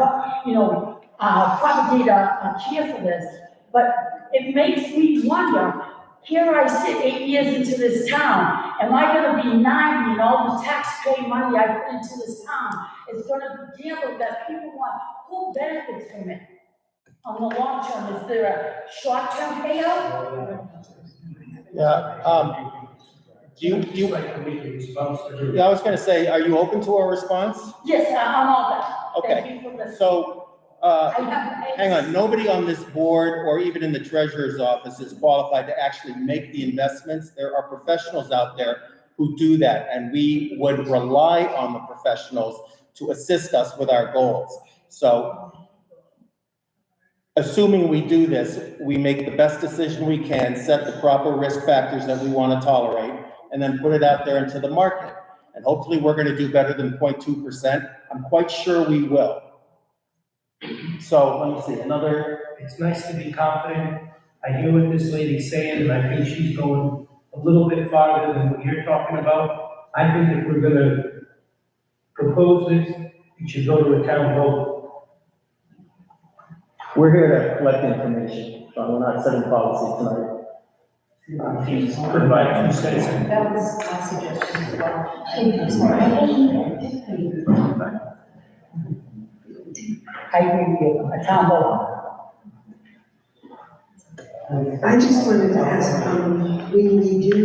propagate a care for this, but it makes me wonder, here I sit 8 years into this town, am I gonna be 90 and all the taxpayer money I put into this town is gonna be gambled that people want? Who benefits from it? On the long term, is there a short-term payout? Yeah, I was gonna say, are you open to a response? Yes, I'm all that. Okay. Thank you for listening. So, hang on, nobody on this board or even in the treasurer's office is qualified to actually make the investments. There are professionals out there who do that, and we would rely on the professionals to assist us with our goals. So, assuming we do this, we make the best decision we can, set the proper risk factors that we want to tolerate, and then put it out there into the market. And hopefully we're going to do better than 0.2%. I'm quite sure we will. So let me see, another, It's nice to be confident. I hear what this lady's saying, and I think she's going a little bit farther than what you're talking about. I think if we're gonna propose this, it should go to a town vote. we're here to collect information, we're not setting policy tonight. She's providing 2 cents. That was my suggestion as well. I agree with you, a town vote. I just wanted to ask, when you do,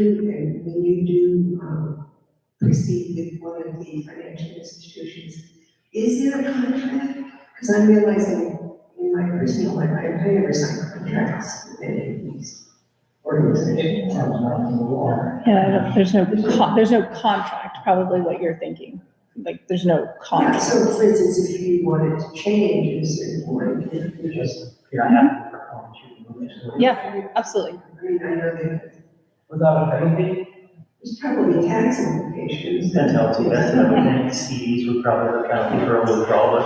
proceed with one of the financial institutions, is there a contract? Because I'm realizing in my personal life, I never sign contracts with any of these organizations. Yeah, there's no contract, probably what you're thinking. Like, there's no Yeah, contract. so for instance, if you wanted to change a certain point, you just, Yeah, absolutely. I mean, I know that Without a penalty? there's probably tax implications. Penalty, that's another thing, CDs would probably look out for a withdrawal, but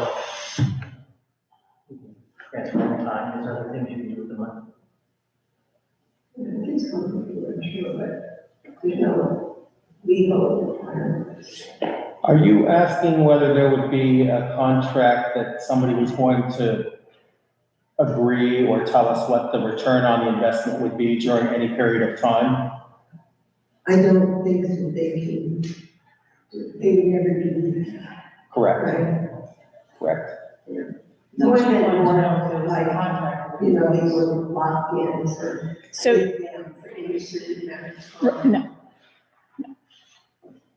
transfer time, there's other things you can do with the money. It's complicated, I'm sure, but there's no legal requirement. Are you asking whether there would be a contract that somebody was going to agree or tell us what the return on the investment would be during any period of time? I don't think that they would never do that. Correct, Right? correct. No, I didn't want to, like, you know, these were lock-ins or. So, for any certain amount of time. no.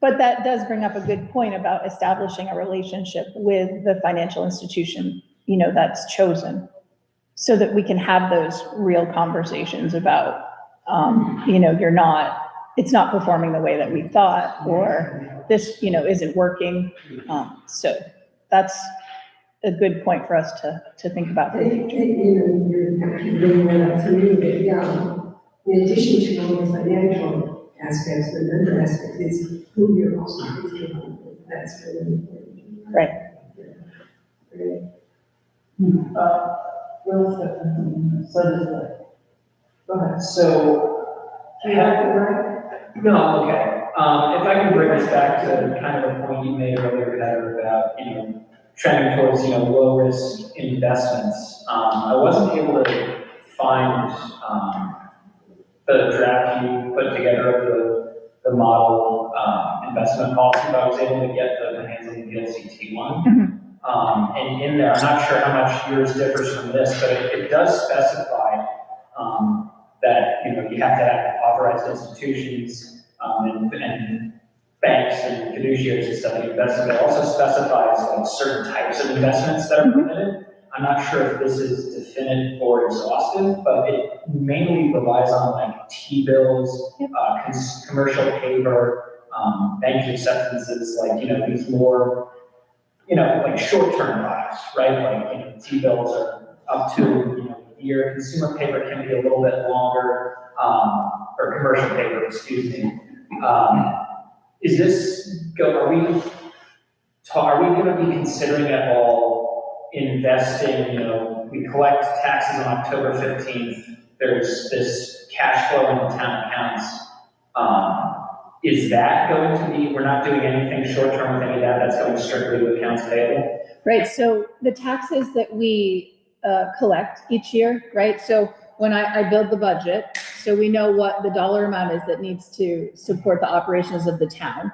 But that does bring up a good point about establishing a relationship with the financial institution, that's chosen, so that we can have those real conversations about, it's not performing the way that we thought, or this, isn't working. So that's a good point for us to think about for the future. You're actually bringing that up for me, but yeah, in addition to all the financial aspects, the other aspect is who you're also thinking about. That's really important. Right. So does the, go ahead, so. Do you have it right? No, okay. If I can bring us back to kind of a point you made earlier, Heather, about, trending towards, low risk investments. I wasn't able to find, the draft you put together of the model, investment policy, but I was able to get the hands on the VLCT one. And in there, I'm not sure how much yours differs from this, but it does specify, that, you have to have authorized institutions, and banks and fiduciaries and stuff that invest in. It also specifies like certain types of investments that are permitted. I'm not sure if this is definitive or exhaustive, but it mainly relies on like T-bills, commercial paper, bank acceptances, like, these more, like short-term products, right? Like, T-bills are up to, a year. Consumer paper can be a little bit longer, or commercial paper, excuse me. Is this, are we going to be considering at all investing, we collect taxes on October 15th, there's this cash flow in the town accounts. Is that going to be, we're not doing anything short-term with any of that, that's going strictly to accounts payable? Right, so the taxes that we collect each year, right? So when I build the budget, so we know what the dollar amount is that needs to support the operations of the town.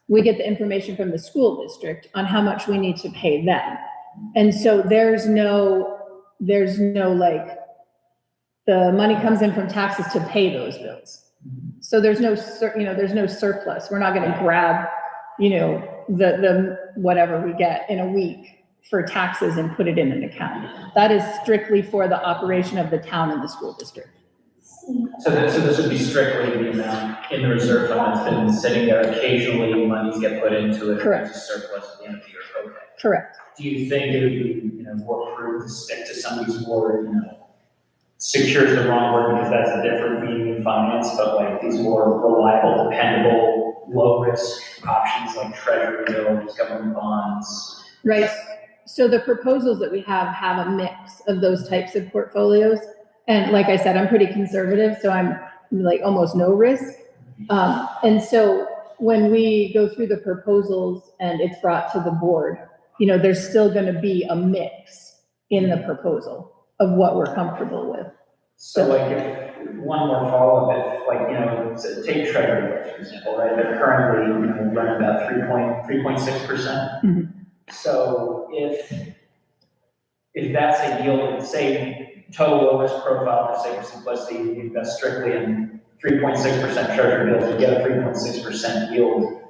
We get the information from the school district on how much we need to pay them. And so there's no like, the money comes in from taxes to pay those bills. So there's no surplus. We're not gonna grab, the whatever we get in a week for taxes and put it in an account. That is strictly for the operation of the town and the school district. So this would be strictly the amount in the reserve fund that's been sitting there. Occasionally, monies get put into it. Correct. There's a surplus at the end of the year. Okay. Correct. Do you think it would be, more prudent to stick to some of these more, secure is the wrong word because that's a different meaning in finance, but like these more reliable, dependable, low risk options like treasury bills, government bonds? Right. So the proposals that we have a mix of those types of portfolios. And like I said, I'm pretty conservative, so I'm like almost no risk. And so when we go through the proposals and it's brought to the board, there's still gonna be a mix in the proposal of what we're comfortable with. So like if, one more follow-up, if so take Treasury, for example, right, they're currently, running about 3.6%. Mhm. So if that's a yield, say, total low risk profile, for sake of simplicity, you invest strictly in 3.6% Treasury bills, you get a 3.6% yield.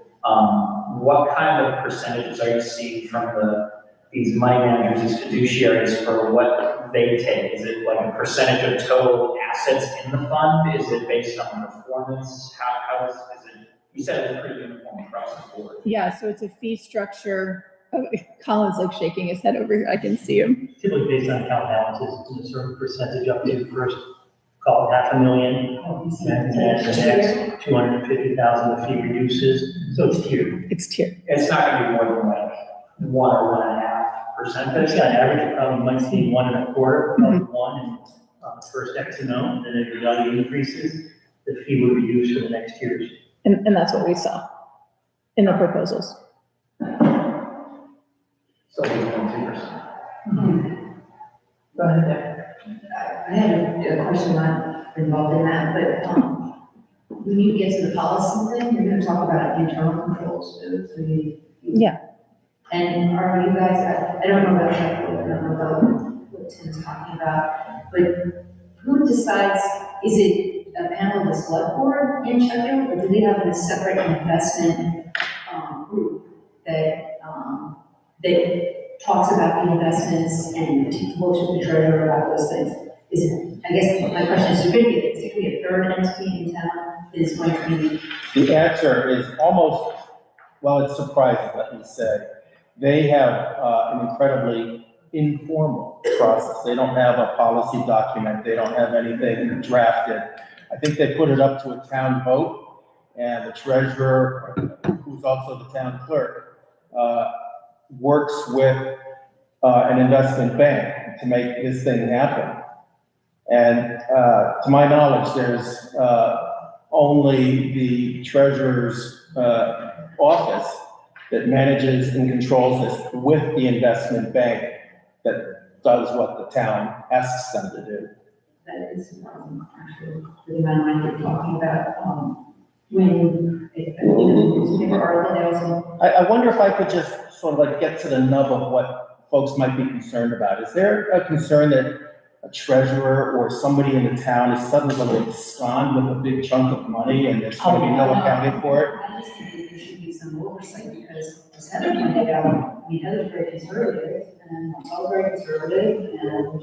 What kind of percentages are you seeing from these money managers, these fiduciaries, for what they take? Is it like a percentage of total assets in the fund? Is it based on performance? How is it? You said it's pretty uniform across the board. Yeah, so it's a fee structure. Oh, Colin's like shaking his head over here. I can see him. Typically based on account balances, a certain percentage up to first, call it $500,000. And then the next 250,000, the fee reduces, so it's tiered. It's tiered. It's not gonna be more than like 1 or 1.5%. But on average, you probably might see 1.25, probably 1 in the first X amount, and then the value increases, the fee will reduce for the next years. And that's what we saw in the proposals. So 1.2%. Go ahead there. I had a question not involved in that, but when you get to the policy thing, you're gonna talk about internal controls too, so Yeah. And are you guys, I don't know about that, I don't know about what Tim's talking about, but who decides, is it a panel of the select board in Sheffield, or do they have a separate investment group that talks about the investments and works with the treasurer about those things? Is it, I guess my question is, is it could be a third entity in town that is going to be? The answer is almost, well, it's surprising, let me say. They have an incredibly informal process. They don't have a policy document. They don't have anything drafted. I think they put it up to a town vote, and the treasurer, who's also the town clerk, works with an investment bank to make this thing happen. And to my knowledge, there's only the treasurer's office that manages and controls this with the investment bank that does what the town asks them to do. That is, actually, the amount you're talking about, when, newspaper article, they also. I wonder if I could just sort of like get to the nub of what folks might be concerned about. Is there a concern that a treasurer or somebody in the town is suddenly going to abscond with a big chunk of money and there's going to be no accounting for it? I just think there should be some oversight, because as Heather pointed out, Heather's very conservative, and I'm all very conservative, and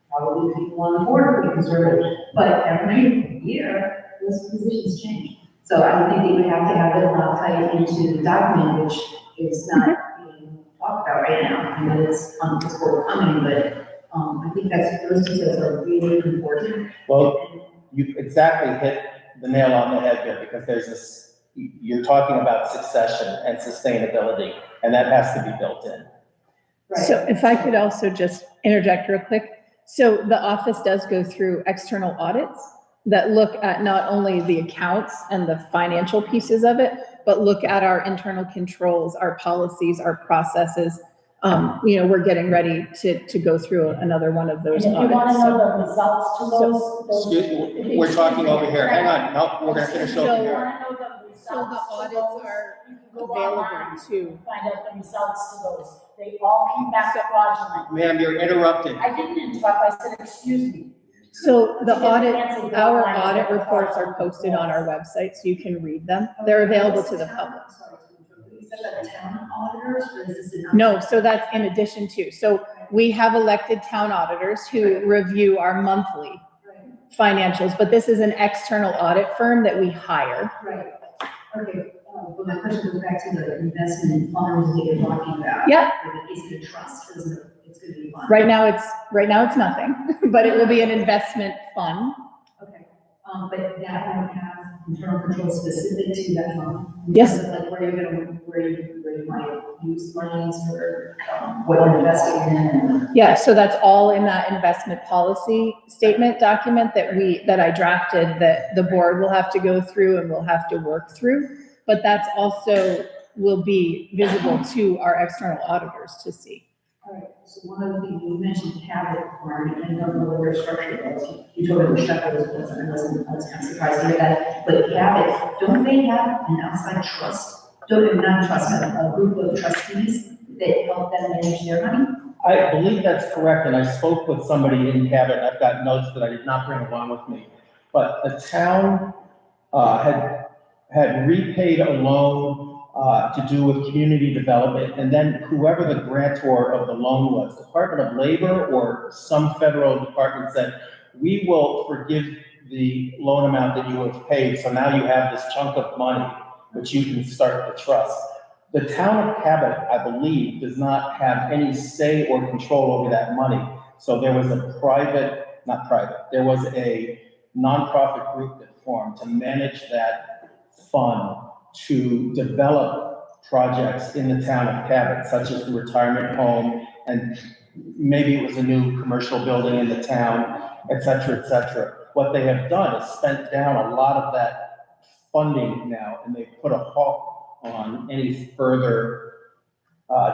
probably people on the board are pretty conservative, but every year, those positions change. So I think that you have to have it locked tight into the document, which is not being talked about right now. I mean, it's on this board coming, but I think those details are really important. Well, you exactly hit the nail on the head there, because there's this, you're talking about succession and sustainability, and that has to be built in. Right. So if I could also just interject real quick. So the office does go through external audits that look at not only the accounts and the financial pieces of it, but look at our internal controls, our policies, our processes. We're getting ready to go through another one of those And if audits. you want to So- know the results to those. Excuse me, we're talking over here. Hang on, no, we're gonna finish over If you here. want to know the results So the to audits those, are you can go available online, too. find out the results to those. They all came back fraudulent. Ma'am, you're interrupted. I didn't interrupt, I said, excuse me. So the To get audit, fancy, go our online and audit look reports for are posted them. on our website, so you can read them. They're available to the public. Is that the town auditors, or is this? No, so that's in addition to. So we have elected town auditors who review our monthly financials, but this is an external audit firm that we hire. Right, okay, but my question goes back to the investment funds that you're talking about. Yeah. Is it a trust, or is it, it's gonna be fund? Right now it's nothing, but it will be an investment fund. Okay, but that won't have internal control specific to that fund? Yes. Like where you might use monies for, what you're investing in and. Yeah, so that's all in that investment policy statement document that I drafted, that the board will have to go through and will have to work through. But that's also will be visible to our external auditors to see. All right, so one other thing, you mentioned Cabot, or I don't know what their structure was. You told me the structure was, I was kind of surprised to hear that. But Cabot, don't they have an outside trust? Not trust, but a group of trustees that help them manage their money? I believe that's correct, and I spoke with somebody in Cabot, I've got notes that I did not bring along with me. But the town, had repaid a loan, to do with community development, and then whoever the grantor of the loan was, Department of Labor or some federal department said, we will forgive the loan amount that you have paid, so now you have this chunk of money which you can start the trust. The town of Cabot, I believe, does not have any say or control over that money. So there was there was a nonprofit group that formed to manage that fund to develop projects in the town of Cabot, such as the retirement home, and maybe it was a new commercial building in the town, et cetera, et cetera. What they have done is spent down a lot of that funding now, and they put a halt on any further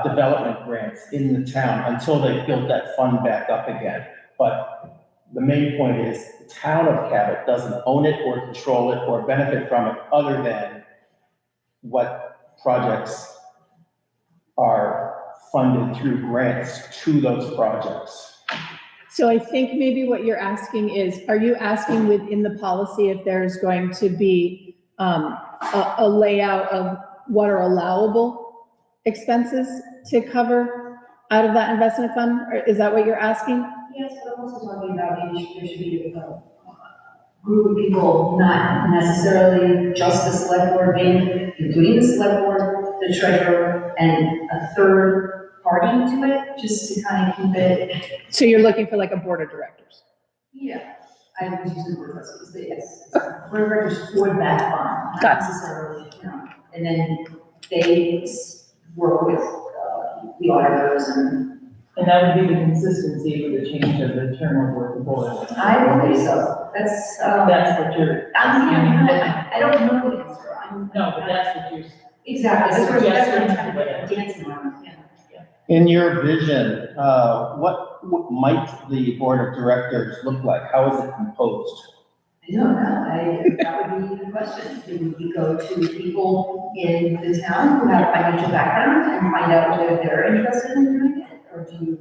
development grants in the town until they build that fund back up again. But the main point is the town of Cabot doesn't own it or control it or benefit from it other than what projects are funded through grants to those projects. So I think maybe what you're asking is, are you asking within the policy if there's going to be a layout of what are allowable expenses to cover out of that investment fund? Or is that what you're asking? Yes, but I'm also talking about there should be a group of people, not necessarily just the select board, maybe including the select board, the treasurer, and a third party to it, just to kind of keep it. So you're looking for like a board of directors? Yeah, I was using the word trustees, but yes, board of directors for that fund, not necessarily, and then they work with the auditors And that would be the consistency with the change of the turnover of the board. I believe so. That's what you're. I don't know the answer. No, but that's what you're. Exactly, that's what I'm Suggesting. trying to get dancing around, yeah. In your vision, what might the board of directors look like? How is it composed? I don't know, that would be the question. Do we go to people in the town who have financial background and find out whether they're interested in doing it? Or do you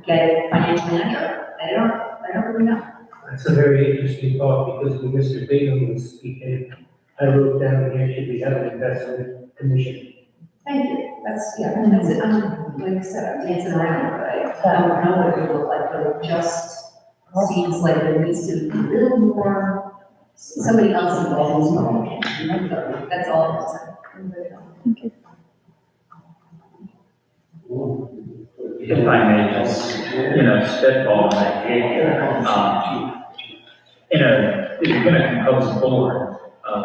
get a financial manager? I don't really know. That's a very interesting thought, because when Mr. Bingham was speaking, I wrote down here should we have an investment commission. Thank you. That's it. Like I said, I'm dancing around, but I don't know what it would look like, but it just seems like there needs to be a little more, somebody else involved in it. That's all I'm saying. If I may just, spitball an idea, if you're gonna compose a board of,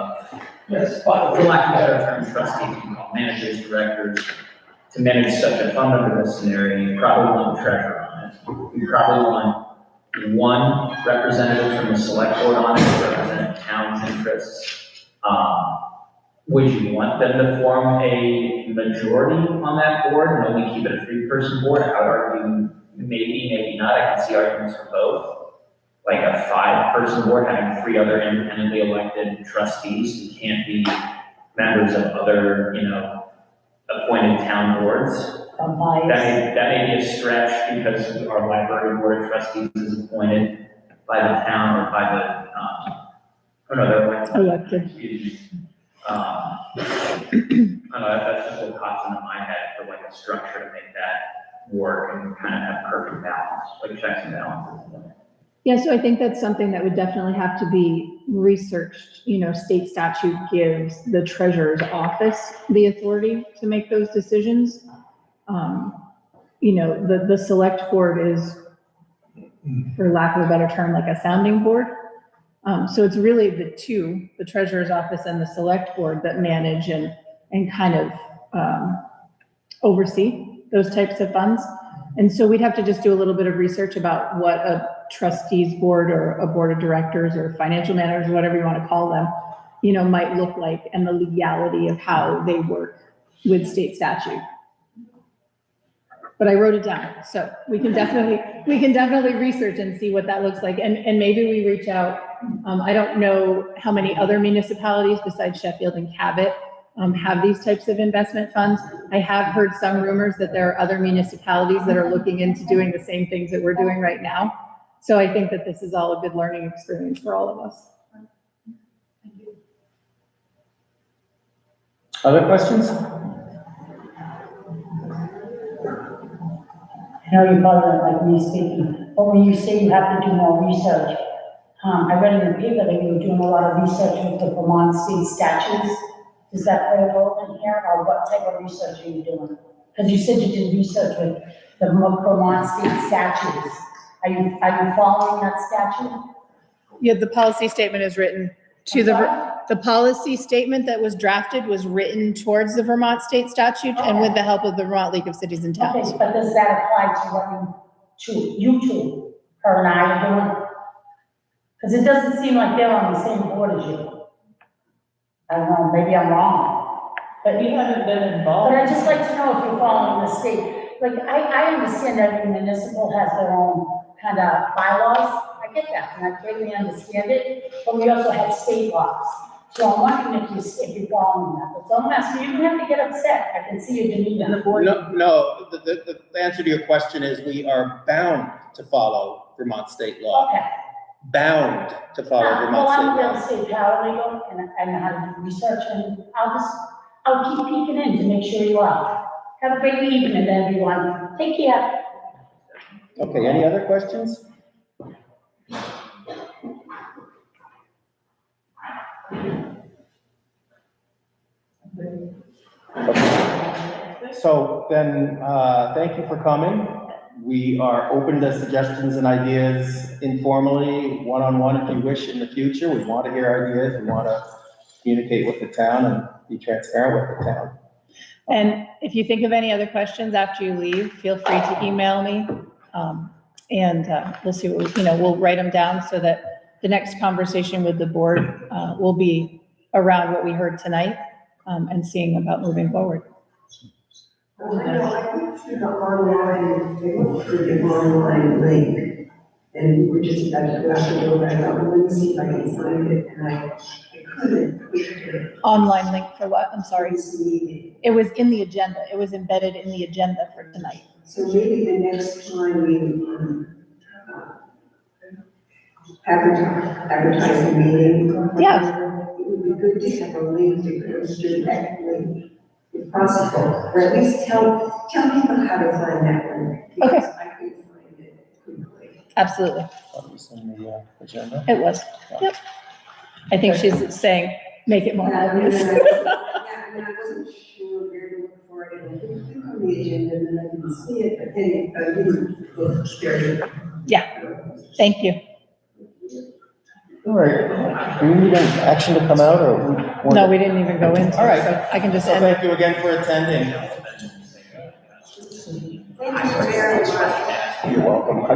for lack of a better term, trustees, you can call managers, directors, to manage such a fund under this scenario, you probably want a treasurer on it. You probably want one representative from the select board on it to represent town's interests. Would you want them to form a majority on that board and only keep it a 3-person board? I would argue maybe, maybe not. I can see arguments for both. Like a 5-person board having 3 other independently elected trustees who can't be members of other, appointed town boards. That may be a stretch because our library board of trustees is appointed by the town or by the, they're elected. Excuse me. I don't know, that's just what pops into my head for like a structure to make that work and kind of have perfect balance, like checks and balances. Yeah, so I think that's something that would definitely have to be researched. State statute gives the treasurer's office the authority to make those decisions. The select board is, for lack of a better term, like a sounding board. So it's really the two, the treasurer's office and the select board, that manage and kind of oversee those types of funds. And so we'd have to just do a little bit of research about what a trustees board or a board of directors or financial managers, whatever you want to call them, you know, might look like, and the legality of how they work with state statute. But I wrote it down, so we can definitely research and see what that looks like, and maybe we reach out. I don't know how many other municipalities besides Sheffield and Cabot have these types of investment funds. I have heard some rumors that there are other municipalities that are looking into doing the same things that we're doing right now. So I think that this is all a good learning experience for all of us. Other questions? I know you probably don't like me speaking, but when you say you have to do more research, I read in the paper that you were doing a lot of research with the Vermont state statutes. Does that play a role in here, or what type of research are you doing? Because you said you did research with the Vermont state statutes. Are you following that statute? Yeah, the policy statement is written to the policy statement that was drafted was written towards the Vermont state statute and with the help of the Vermont League of Cities and Towns. Okay, but does that apply to what you two, her and I are doing? Because it doesn't seem like they're on the same board as you. I don't know, maybe I'm wrong. But you haven't been involved. But I'd just like to know if you're following the state. Like, I understand every municipal has their own kind of bylaws. I get that, and I totally understand it. But we also have state laws. So I'm wondering if you're following that. But don't ask me, you don't have to get upset. I can see your demeanor. No, the answer to your question is we are bound to follow Vermont state law. Okay. Bound to follow Vermont Well, I'm a state real law. estate paralegal, and I know how to do research, and I'll keep peeking in to make sure you are. Have a great evening, everyone. Take care. Okay, any other questions? So then, thank you for coming. We are open to suggestions and ideas informally, one-on-one if you wish in the future. We want to hear ideas. We want to communicate with the town and be transparent with the town. And if you think of any other questions after you leave, feel free to email me. We'll see what we'll write them down so that the next conversation with the board will be around what we heard tonight and seeing about moving forward. I went to the online, they went through the online link, and we're just about to go back up, let me see if I can find it, and I couldn't click it. Online link for what? I'm sorry. This meeting. It was in the agenda. It was embedded in the agenda for tonight. So maybe the next time we advertise the meeting. Yeah. It would be good to have a link to go directly, if possible, or at least tell people how to find that link. Okay. I couldn't find it quickly. Absolutely. That was in the agenda. It was. Yep. I think she's saying, make it more obvious. Yeah, I mean, I wasn't sure where to look for it, and I didn't click on the agenda, and then I didn't see it, but then I didn't look straight. Yeah. Thank you. All right. Do we need an action to come out or? No, we didn't even go into it. All right. So I can just So end. thank you again for attending. Thank you very much. You're welcome.